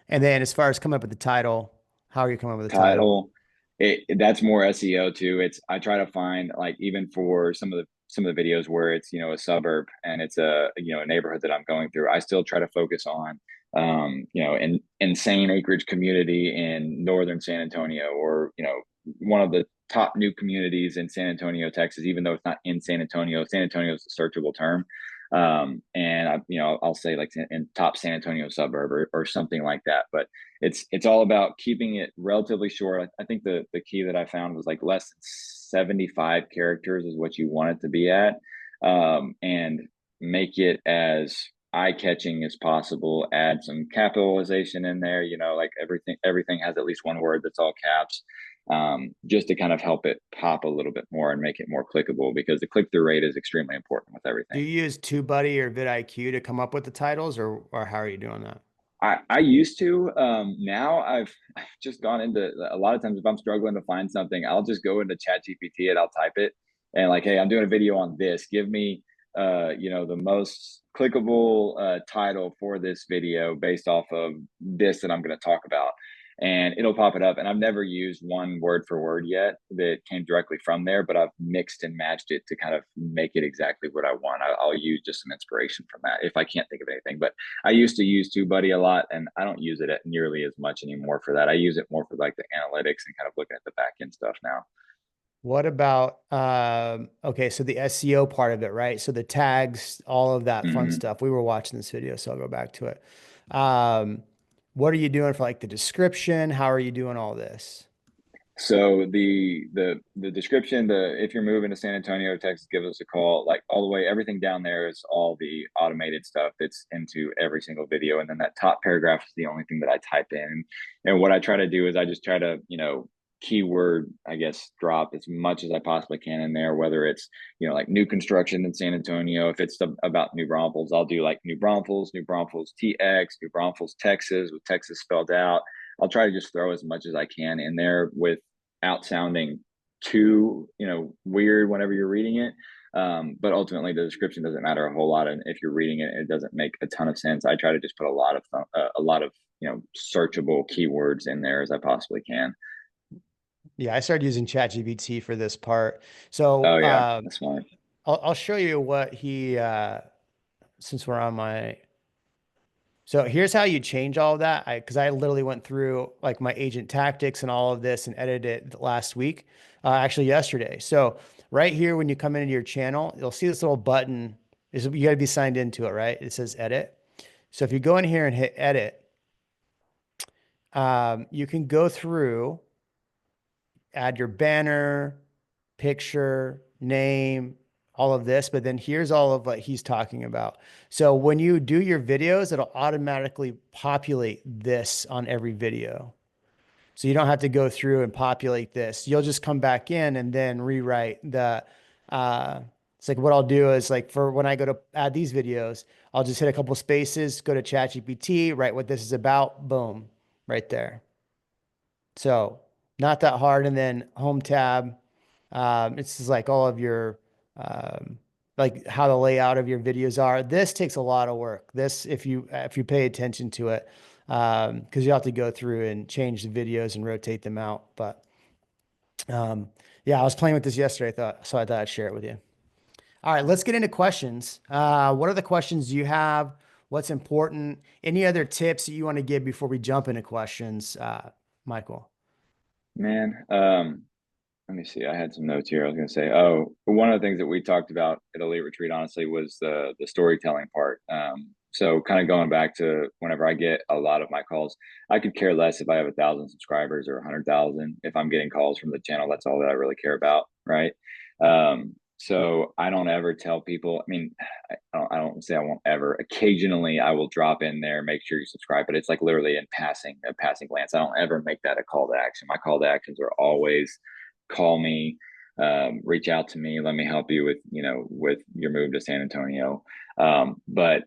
Speaker 1: And then as far as coming up with the title, how are you coming up with the title?
Speaker 2: Title, that's more SEO too. I try to find, like, even for some of the videos where it's, a suburb and it's a neighborhood that I'm going through, I still try to focus on an insane acreage community in northern San Antonio, or one of the top new communities in San Antonio, Texas, even though it's not in San Antonio. San Antonio is a searchable term. And I'll say like in top San Antonio suburb or something like that. But it's all about keeping it relatively short. I think the key that I found was like less than 75 characters is what you want it to be at, and make it as eye-catching as possible. Add some capitalization in there, like everything has at least one word that's all caps, just to kind of help it pop a little bit more and make it more clickable, because the click-through rate is extremely important with
Speaker 1: Do
Speaker 2: everything.
Speaker 1: you use TubeBuddy or vidIQ to come up with the titles, or how are you doing that?
Speaker 2: I used to. Now I've just gone into, a lot of times if I'm struggling to find something, I'll just go into ChatGPT and I'll type it and like, hey, I'm doing a video on this. Give me the most clickable title for this video based off of this that I'm going to talk about. And it'll pop it up. And I've never used one word for word yet that came directly from there, but I've mixed and matched it to kind of make it exactly what I want. I'll use just some inspiration from that if I can't think of anything. But I used to use TubeBuddy a lot, and I don't use it at nearly as much anymore for that. I use it more for like the analytics and kind of looking at the back end stuff now.
Speaker 1: What about okay, so the SEO part of it, right? So the tags, all of that fun
Speaker 2: Mm-hmm.
Speaker 1: stuff. We were watching this video, so I'll go back to it. Um, what are you doing for like the description? How are you doing all this?
Speaker 2: So the description, the if you're moving to San Antonio, Texas, give us a call. Like all the way, everything down there is all the automated stuff that's into every single video, and then that top paragraph is the only thing that I type in. And what I try to do is I just try to keyword, I guess, drop as much as I possibly can in there. Whether it's like new construction in San Antonio, if it's about New Braunfels, I'll do like New Braunfels, New Braunfels TX, New Braunfels Texas with Texas spelled out. I'll try to just throw as much as I can in there without sounding too, weird whenever you're reading it. But ultimately, the description doesn't matter a whole lot, and if you're reading it, it doesn't make a ton of sense. I try to just put a lot of searchable keywords in there as I possibly can.
Speaker 1: Yeah, I started using ChatGPT for this part. So
Speaker 2: Oh yeah, that's smart.
Speaker 1: I'll show you what he since we're on my so here's how you change all of that. Because I literally went through like my agent tactics and all of this and edited it last week, actually yesterday. So right here, when you come into your channel, you'll see this little button. You got to be signed into it, right? It says edit. So if you go in here and hit edit, you can go through, add your banner, picture, name, all of this, but then here's all of what he's talking about. So when you do your videos, it'll automatically populate this on every video. So you don't have to go through and populate this. You'll just come back in and then rewrite it's like what I'll do is like for when I go to add these videos, I'll just hit a couple spaces, go to ChatGPT, write what this is about, boom, right there. So not that hard. And then home tab, it's just like all of your, like how the layout of your videos are. This takes a lot of work. This, if you pay attention to it, because you have to go through and change the videos and rotate them out. But yeah, I was playing with this yesterday. I thought I'd share it with you. All right, let's get into questions. What are the questions you have? What's important? Any other tips that you want to give before we jump into questions, Michael?
Speaker 2: Man, let me see. I had some notes here. I was going to say, oh, one of the things that we talked about at Elite Retreat, honestly, was the storytelling part. So kind of going back to whenever I get a lot of my calls, I could care less if I have 1,000 subscribers or 100,000. If I'm getting calls from the channel, that's all that I really care about, right? So I don't ever tell people. I mean, I don't say I won't ever. Occasionally, I will drop in there, make sure you subscribe, but it's like literally in passing, a passing glance. I don't ever make that a call to action. My call to actions are always call me, reach out to me, let me help you with your move to San Antonio. But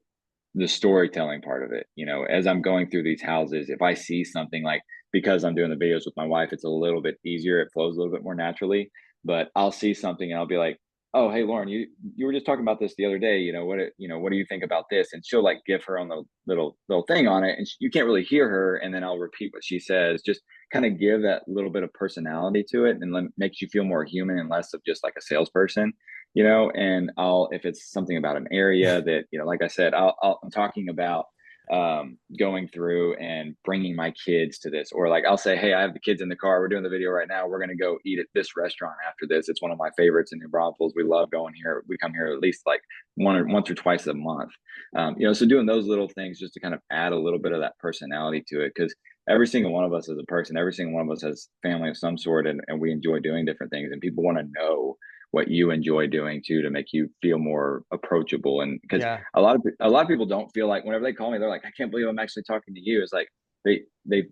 Speaker 2: the storytelling part of it, as I'm going through these houses, if I see something, like, because I'm doing the videos with my wife, it's a little bit easier, it flows a little bit more naturally. But I'll see something and I'll be like, oh, hey Lauren, you were just talking about this the other day, what do you think about this? And she'll like give her on the little thing on it, and you can't really hear her, and then I'll repeat what she says, just kind of give that little bit of personality to it, and makes you feel more human and less of just like a salesperson. And if it's something about an area that, like I said, I'm talking about going through and bringing my kids to this, or like I'll say, hey, I have the kids in the car, we're doing the video right now, we're going to go eat at this restaurant after this. It's one of my favorites in New Braunfels. We love going here. We come here at least like once or twice a month. So doing those little things just to kind of add a little bit of that personality to it, because every single one of us is a person, every single one of us has family of some sort, and we enjoy doing different things, and people want to know what you enjoy doing too, to make you feel more approachable. And because
Speaker 1: Yeah.
Speaker 2: a lot of people don't feel like, whenever they call me, they're like, I can't believe I'm actually talking to you. It's like they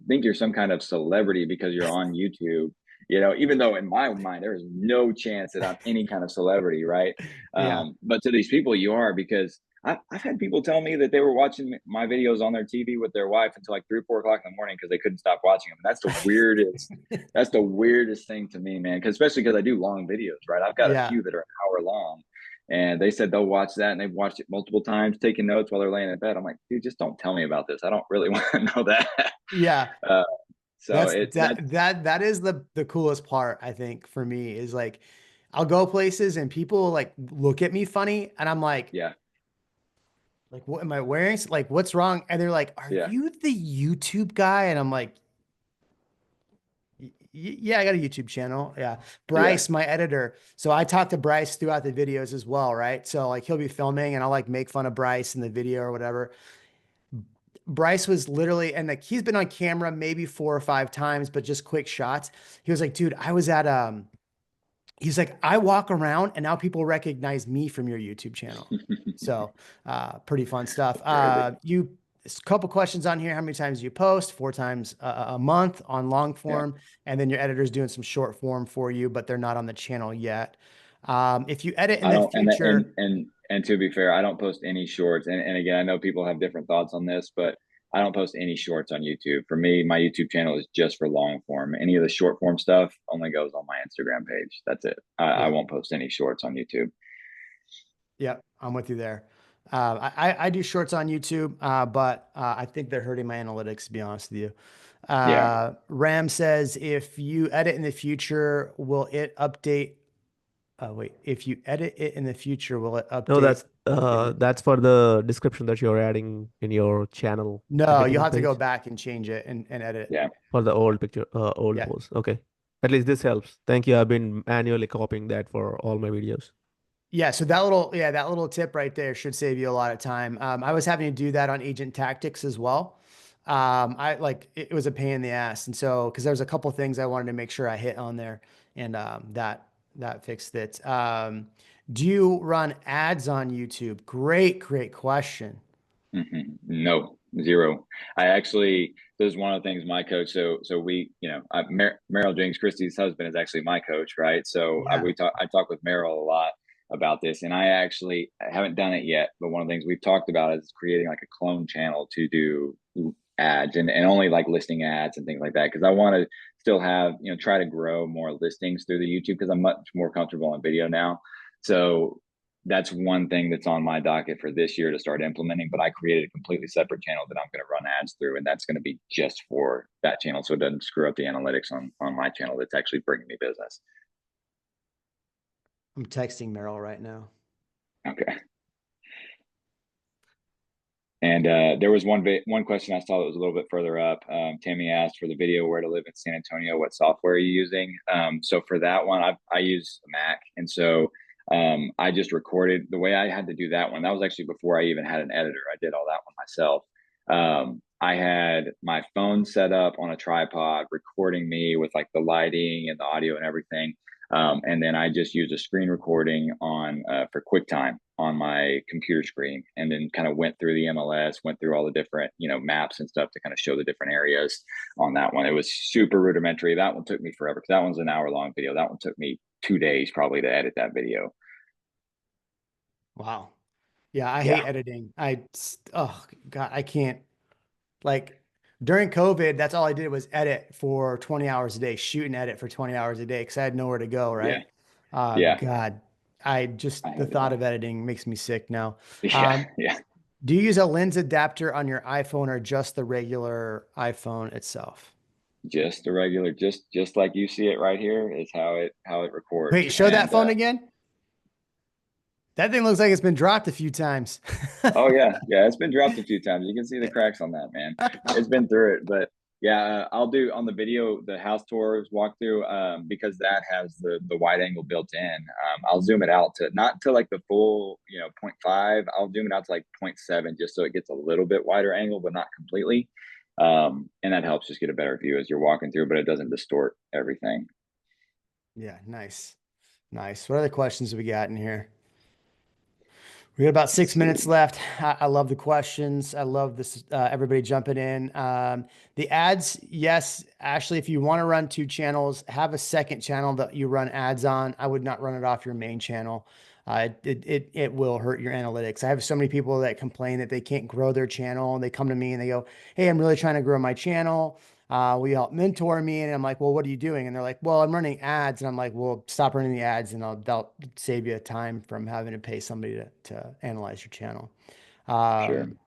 Speaker 2: think you're some kind of celebrity because you're on YouTube, even though in my mind there is no chance that I'm any kind of celebrity, right?
Speaker 1: Yeah.
Speaker 2: But to these people you are, because I've had people tell me that they were watching my videos on their TV with their wife until like 3 or 4 o'clock in the morning because they couldn't stop watching them. And that's the weirdest. That's the weirdest thing to me, man. Because especially because I do long videos, right? I've got a
Speaker 1: Yeah.
Speaker 2: few that are an hour long, and they said they'll watch that, and they've watched it multiple times, taking notes while they're laying in bed. I'm like, dude, just don't tell me about this. I don't really want to know that.
Speaker 1: Yeah.
Speaker 2: Uh, so
Speaker 1: That's
Speaker 2: it that
Speaker 1: that is the coolest part, I think, for me is like I'll go places and people like look at me funny and I'm
Speaker 2: yeah,
Speaker 1: like what am I wearing? Like what's wrong? And they're like, "Are
Speaker 2: yeah,
Speaker 1: you the YouTube guy?" And I'm like, Yeah, I got a YouTube channel. Yeah.
Speaker 2: yeah.
Speaker 1: Bryce, my editor. So I talk to Bryce throughout the videos as well, right? So like he'll be filming and I'll like make fun of Bryce in the video or whatever. Bryce was literally, and like he's been on camera maybe 4 or 5 times, but just quick shots. He was like, dude, I was at he's like, I walk around and now people recognize me from your YouTube channel. So pretty fun stuff.
Speaker 2: Crazy.
Speaker 1: A couple questions on here. How many times do you post? 4 times a month on long
Speaker 2: Yeah.
Speaker 1: form. And then your editor's doing some short form for you, but they're not on the channel yet. If you edit in
Speaker 2: I
Speaker 1: the
Speaker 2: don't,
Speaker 1: future,
Speaker 2: and to be fair, I don't post any shorts. And again, I know people have different thoughts on this, but I don't post any shorts on YouTube. For me, my YouTube channel is just for long form. Any of the short form stuff only goes on my Instagram page. That's it. I
Speaker 1: yeah,
Speaker 2: won't post any shorts on YouTube.
Speaker 1: yeah, I'm with you there. I do shorts on YouTube, but I think they're hurting my analytics, to be honest with you.
Speaker 2: Yeah.
Speaker 1: Ram says, if you edit in the future, will it update? Wait, if you edit it in the future, will it
Speaker 3: No,
Speaker 1: update?
Speaker 3: that's for the description that you're adding in your channel
Speaker 1: No, you'll
Speaker 3: editing
Speaker 1: have to go
Speaker 3: page
Speaker 1: back and change it and edit.
Speaker 2: Yeah.
Speaker 3: for the old picture, old
Speaker 1: Yeah.
Speaker 3: post. Okay. At least this helps. Thank you. I've been manually copying that for all my videos.
Speaker 1: Yeah, so that little tip right there should save you a lot of time. I was having to do that on Agent Tactics as well. I like it was a pain in the ass, and so because there was a couple things I wanted to make sure I hit on there, and that fixed it. Do you run ads on YouTube? Great question.
Speaker 2: No, zero. I actually, this is one of the things my coach. So we, Meryl James Christie's husband is actually my coach, right? So
Speaker 1: Yeah.
Speaker 2: I talk with Meryl a lot about this, and I actually haven't done it yet. But one of the things we've talked about is creating like a clone channel to do ads, and only like listing ads and things like that, because I want to still have, try to grow more listings through the YouTube, because I'm much more comfortable on video now. So that's one thing that's on my docket for this year to start implementing. But I created a completely separate channel that I'm going to run ads through, and that's going to be just for that channel, so it doesn't screw up the analytics on my channel that's actually bringing me business.
Speaker 1: I'm texting Meryl right now.
Speaker 2: Okay. And there was one question I saw that was a little bit further up. Tammy asked, for the video "Where to Live in San Antonio," what software are you using? So for that one, I use Mac, and so I just recorded. The way I had to do that one, that was actually before I even had an editor. I did all that one myself. I had my phone set up on a tripod, recording me with like the lighting and the audio and everything. And then I just used a screen recording on for QuickTime on my computer screen, and then kind of went through the MLS, went through all the different, maps and stuff to kind of show the different areas on that one. It was super rudimentary. That one took me forever, because that one's an hour long video. That one took me 2 days probably to edit that video.
Speaker 1: Wow. Yeah, I hate
Speaker 2: Yeah.
Speaker 1: editing. Oh God, I can't. Like during COVID, that's all I did was edit for 20 hours a day, shoot and edit for 20 hours a day because I had nowhere to go,
Speaker 2: Yeah.
Speaker 1: right?
Speaker 2: Yeah.
Speaker 1: God,
Speaker 2: I
Speaker 1: the
Speaker 2: have the
Speaker 1: thought
Speaker 2: same.
Speaker 1: of editing makes me sick now.
Speaker 2: Yeah.
Speaker 1: Um,
Speaker 2: Yeah.
Speaker 1: do you use a lens adapter on your iPhone or just the regular iPhone itself?
Speaker 2: Just a regular, just like you see it right here is how it records.
Speaker 1: Wait, show that
Speaker 2: And
Speaker 1: phone again. That thing looks like it's been dropped a few times.
Speaker 2: Oh yeah, yeah, it's been dropped a few times. You can see the cracks on that, man. It's been through it, but yeah, I'll do on the video the house tours walkthrough because that has the wide angle built in. I'll zoom it out to not to like the full, you know, 0.5. I'll zoom it out to like 0.7 just so it gets a little bit wider angle, but not completely. And that helps just get a better view as you're walking through, but it doesn't distort everything.
Speaker 1: Yeah, nice. Nice. What other questions have we got in here? We got about
Speaker 2: Let's
Speaker 1: 6 minutes
Speaker 2: see.
Speaker 1: left. I love the questions. I love this. Everybody jumping in. The ads, yes, Ashley, if you want to run 2 channels, have a second channel that you run ads on. I would not run it off your main channel. It will hurt your analytics. I have so many people that complain that they can't grow their channel, and they come to me and they go, "Hey, I'm really trying to grow my channel. Will you help mentor me?" And I'm like, "Well, what are you doing?" And they're like, "Well, I'm running ads." And I'm like, "Well, stop running the ads, and they'll save you time from having to pay somebody to analyze your channel."
Speaker 2: Sure.
Speaker 1: Um,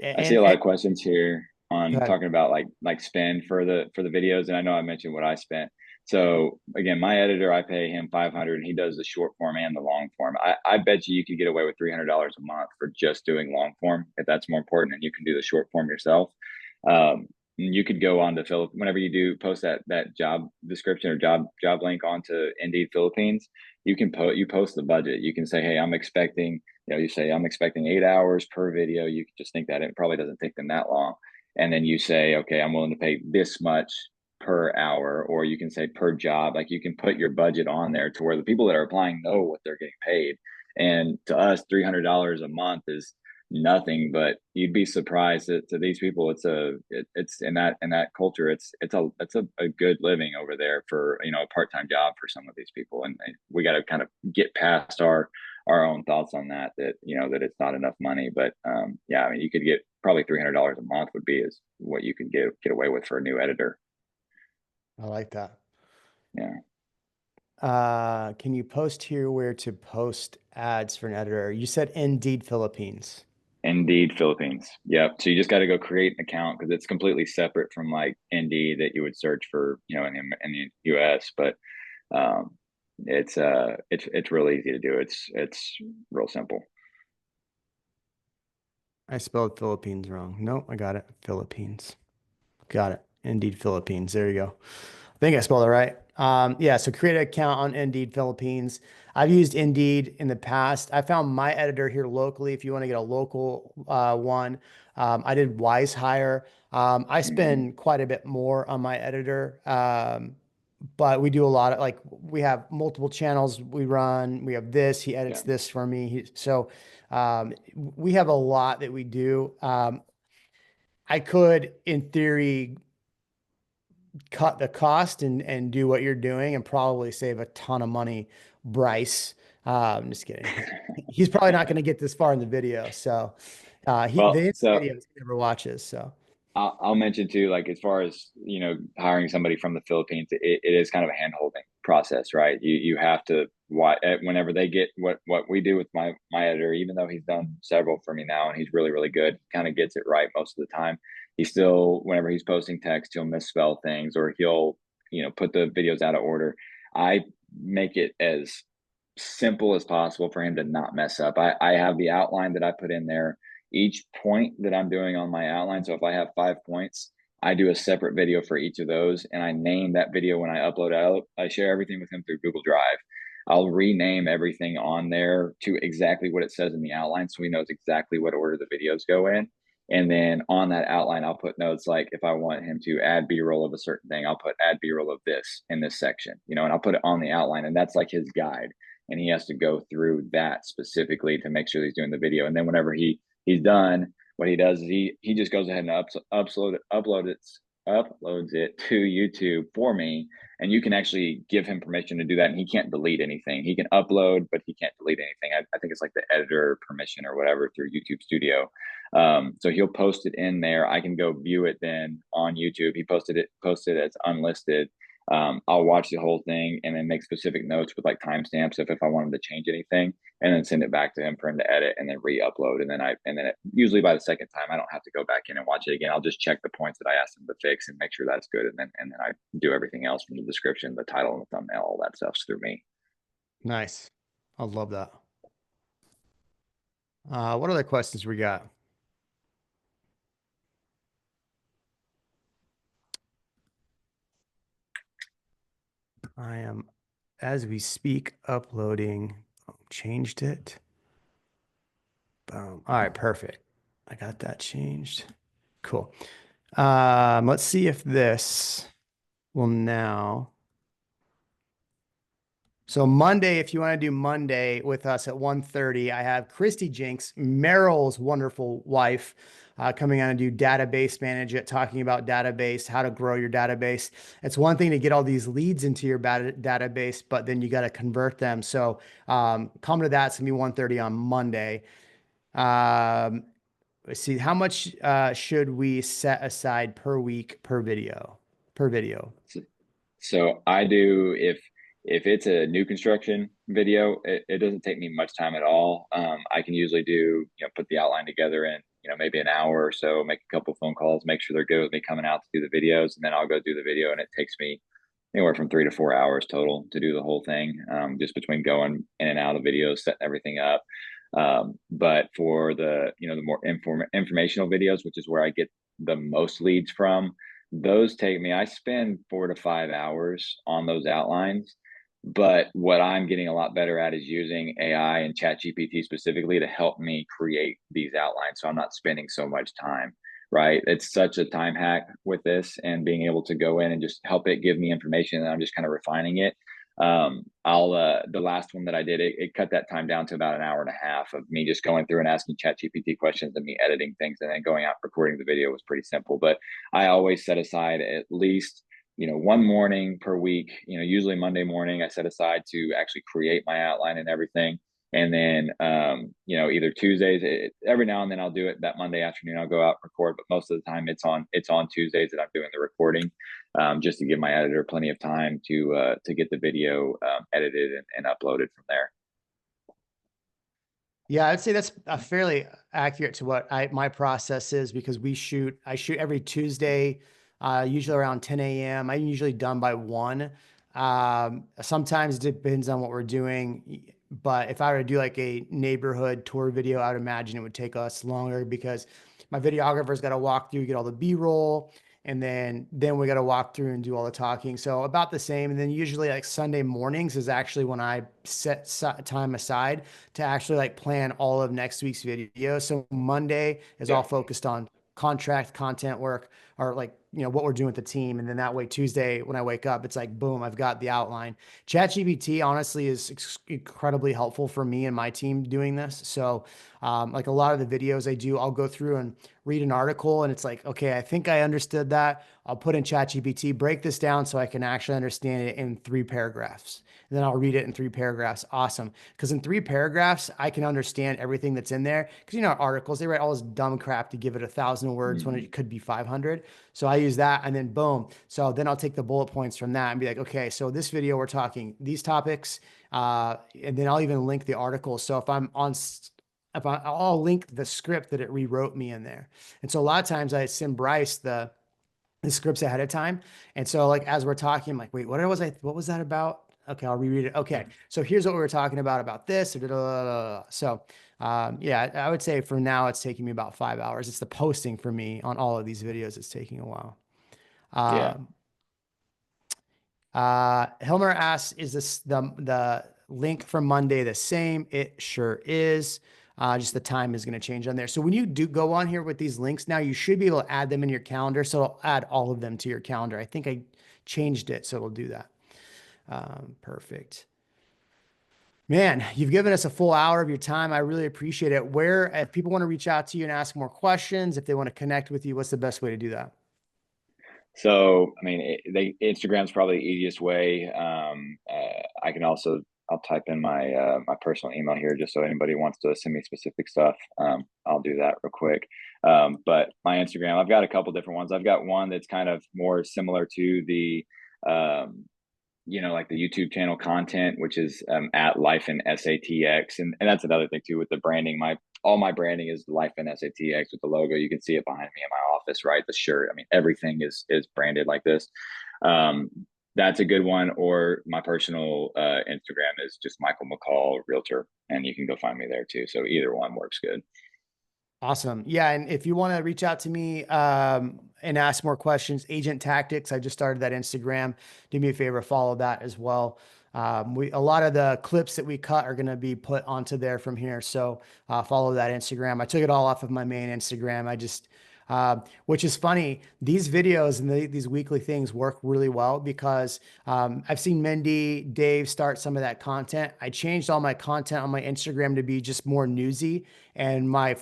Speaker 2: I see
Speaker 1: and,
Speaker 2: a lot
Speaker 1: and
Speaker 2: of questions here
Speaker 1: go
Speaker 2: on
Speaker 1: ahead.
Speaker 2: talking about like spend for the videos, and I know I mentioned what I spent. So again, my editor, I pay him 500, and he does the short form and the long form. I bet you could get away with $300 a month for just doing long form if that's more important, and you can do the short form yourself. You could go on to Philip whenever you do post that job description or job link onto Indeed Philippines. You post the budget. You can say, hey, I'm expecting, you know, you say I'm expecting 8 hours per video. You can just think that it probably doesn't take them that long. And then you say, okay, I'm willing to pay this much per hour, or you can say per job. Like you can put your budget on there to where the people that are applying know what they're getting paid. And to us, $300 a month is nothing, but you'd be surprised that to these people it's in that culture it's a good living over there for, you know, a part-time job for some of these people. And we got to kind of get past our own thoughts on that, you know, that it's not enough money. But yeah, I mean, you could get probably $300 a month would be is what you could get away with for a new editor.
Speaker 1: I like that.
Speaker 2: Yeah.
Speaker 1: Can you post here where to post ads for an editor? You said Indeed Philippines.
Speaker 2: Indeed Philippines. Yep. So you just got to go create an account because it's completely separate from like Indeed that you would search for, you know, in the US. But um, it's really easy to do. It's real simple.
Speaker 1: I spelled Philippines wrong. Nope, I got it. Philippines. Got it. Indeed Philippines. There you go. I think I spelled it right. Yeah, so create an account on Indeed Philippines. I've used Indeed in the past. I found my editor here locally. If you want to get a local one, I did Wise Hire. I
Speaker 2: Hmm.
Speaker 1: spend quite a bit more on my editor, but we do a lot of like we have multiple channels we run. We have this. He edits
Speaker 2: Yeah.
Speaker 1: this for me. So we have a lot that we do. I could, in theory, cut the cost and do what you're doing and probably save a ton of money, Bryce. I'm just kidding. He's probably not going to get this far in the video. So
Speaker 2: Well,
Speaker 1: the
Speaker 2: so
Speaker 1: videos he never watches. So
Speaker 2: I'll mention too, like as far as, you know, hiring somebody from the Philippines, it is kind of a hand holding process, right? You have to whenever they get what we do with my editor, even though he's done several for me now and he's really good, kind of gets it right most of the time. He still, whenever he's posting text, he'll misspell things or he'll, you know, put the videos out of order. I make it as simple as possible for him to not mess up. I have the outline that I put in there, each point that I'm doing on my outline. So if I have 5 points, I do a separate video for each of those, and I name that video when I upload it. I share everything with him through Google Drive. I'll rename everything on there to exactly what it says in the outline, so he knows exactly what order the videos go in. And then on that outline, I'll put notes like if I want him to add B-roll of a certain thing, I'll put add B-roll of this in this section, you know, and I'll put it on the outline, and that's like his guide. And he has to go through that specifically to make sure he's doing the video. And then whenever he's done, what he does is he just goes ahead and uploads it to YouTube for me, and you can actually give him permission to do that, and he can't delete anything. He can upload, but he can't delete anything. I think it's like the editor permission or whatever through YouTube Studio. So he'll post it in there. I can go view it then on YouTube. He posted as unlisted. I'll watch the whole thing and then make specific notes with like timestamps if I wanted to change anything, and then send it back to him for him to edit and then re-upload. Usually by the second time, I don't have to go back in and watch it again. I'll just check the points that I asked him to fix and make sure that's good, and then I do everything else from the description, the title, and the thumbnail. All that stuff's through me.
Speaker 1: nice. I love that. What other questions we got? I am, as we speak, uploading. Oh, changed it. Boom. All right, perfect. I got that changed. Cool. Let's see if this will now. So Monday, if you want to do Monday with us at 1:30, I have Christy Jinks, Merrill's wonderful wife, coming on and do database management, talking about database, how to grow your database. It's one thing to get all these leads into your database, but then you got to convert them. So come to that. It's gonna be 1:30 on Monday. Um, let's see, how much should we set aside per week per video? Per video.
Speaker 2: So I do if it's a new construction video, it doesn't take me much time at all. I can usually do, put the outline together in, maybe an hour or so, make a couple phone calls, make sure they're good with me coming out to do the videos, and then I'll go do the video, and it takes me anywhere from 3 to 4 hours total to do the whole thing, just between going in and out of videos, setting everything up. But for the more informational videos, which is where I get the most leads from, those take me, I spend 4 to 5 hours on those outlines. But what I'm getting a lot better at is using AI and ChatGPT specifically to help me create these outlines. So I'm not spending so much time, right? It's such a time hack with this, and being able to go in and just help it give me information, and I'm just kind of refining it. The last one that I did, it cut that time down to about an hour and a half of me just going through and asking ChatGPT questions and me editing things and then going out recording the video. Was pretty simple. But I always set aside at least, one morning per week, usually Monday morning, I set aside to actually create my outline and everything. And then, either Tuesdays, every now and then I'll do it that Monday afternoon. I'll go out and record, but most of the time it's on Tuesdays that I'm doing the recording, just to give my editor plenty of time to get the video edited and uploaded from there.
Speaker 1: Yeah, I'd say that's fairly accurate to what my process is, because I shoot every Tuesday, usually around 10 a.m. I'm usually done by 1. Sometimes it depends on what we're doing, but if I were to do like a neighborhood tour video, I would imagine it would take us longer, because my videographer's got to walk through, get all the B-roll, and then we got to walk through and do all the talking. So about the same. And then usually like Sunday mornings is actually when I set time aside to actually like plan all of next week's video. So Monday is all focused on contract content work, or like, what we're doing with the team. And then that way, Tuesday, when I wake up, it's like, boom, I've got the outline. ChatGPT honestly is incredibly helpful for me and my team doing this. So like a lot of the videos I do, I'll go through and read an article, and it's like, okay, I think I understood that. I'll put in ChatGPT, break this down so I can actually understand it in 3 paragraphs. And then I'll read it in 3 paragraphs. Awesome. Because in 3 paragraphs, I can understand everything that's in there. Because, articles, they write all this dumb crap to give it 1,000 words when it could be 500. So I use that, and then boom. So then I'll take the bullet points from that and be like, okay, so this video, we're talking these topics. And then I'll even link the article. So I'll link the script that it rewrote me in there. And so a lot of times I send Bryce the scripts ahead of time. And so like, as we're talking, I'm like, wait, what was that about? Okay, I'll reread it. Okay, so here's what we were talking about this. So yeah, I would say for now, it's taking me about 5 hours. It's the posting for me on all of these videos. It's taking a while.
Speaker 2: Yeah.
Speaker 1: Hilmer asks, is this the link for Monday the same? It sure is. Just the time is going to change on there. So when you do go on here with these links now, you should be able to add them in your calendar. So I'll add all of them to your calendar. I think I changed it, so it'll do that. Perfect. Man, you've given us a full hour of your time. I really appreciate it. If people want to reach out to you and ask more questions, if they want to connect with you, what's the best way to do that?
Speaker 2: So, I mean, Instagram's probably the easiest way. I'll type in my my personal email here, just so anybody wants to send me specific stuff. I'll do that real quick. But my Instagram, I've got a couple different ones. I've got one that's kind of more similar to the, like the YouTube channel content, which is at Life in SATX, and that's another thing too with the branding. All my branding is Life in SATX with the logo. You can see it behind me in my office, right? The shirt. I mean, everything is branded like this. That's a good one. Or my personal Instagram is just Michael McCall Realtor, and you can go find me there too. So either one works good.
Speaker 1: Awesome. Yeah. And if you want to reach out to me and ask more questions, Agent Tactics, I just started that Instagram. Do me a favor, follow that as well. A lot of the clips that we cut are going to be put onto there from here. So follow that Instagram. I took it all off of my main Instagram. I just, which is funny, these videos and these weekly things work really well because I've seen Mindy, Dave start some of that content. I changed all my content on my Instagram to be just more newsy, and my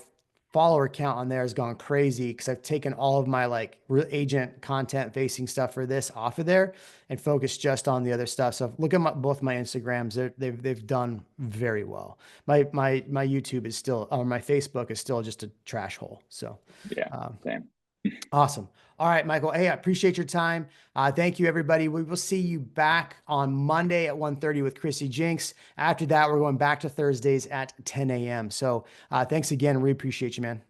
Speaker 1: follower count on there has gone crazy because I've taken all of my like agent content facing stuff for this off of there and focused just on the other stuff. So look at both my Instagrams. They've done very well. My YouTube is still, or my Facebook is still just a trash hole. So
Speaker 2: yeah, same.
Speaker 1: Awesome. All right, Michael. Hey, I appreciate your time. Thank you, everybody. We will see you back on Monday at 1:30 with Chrissy Jinks. After that, we're going back to Thursdays at 10 a.m. So thanks again. We appreciate you, man.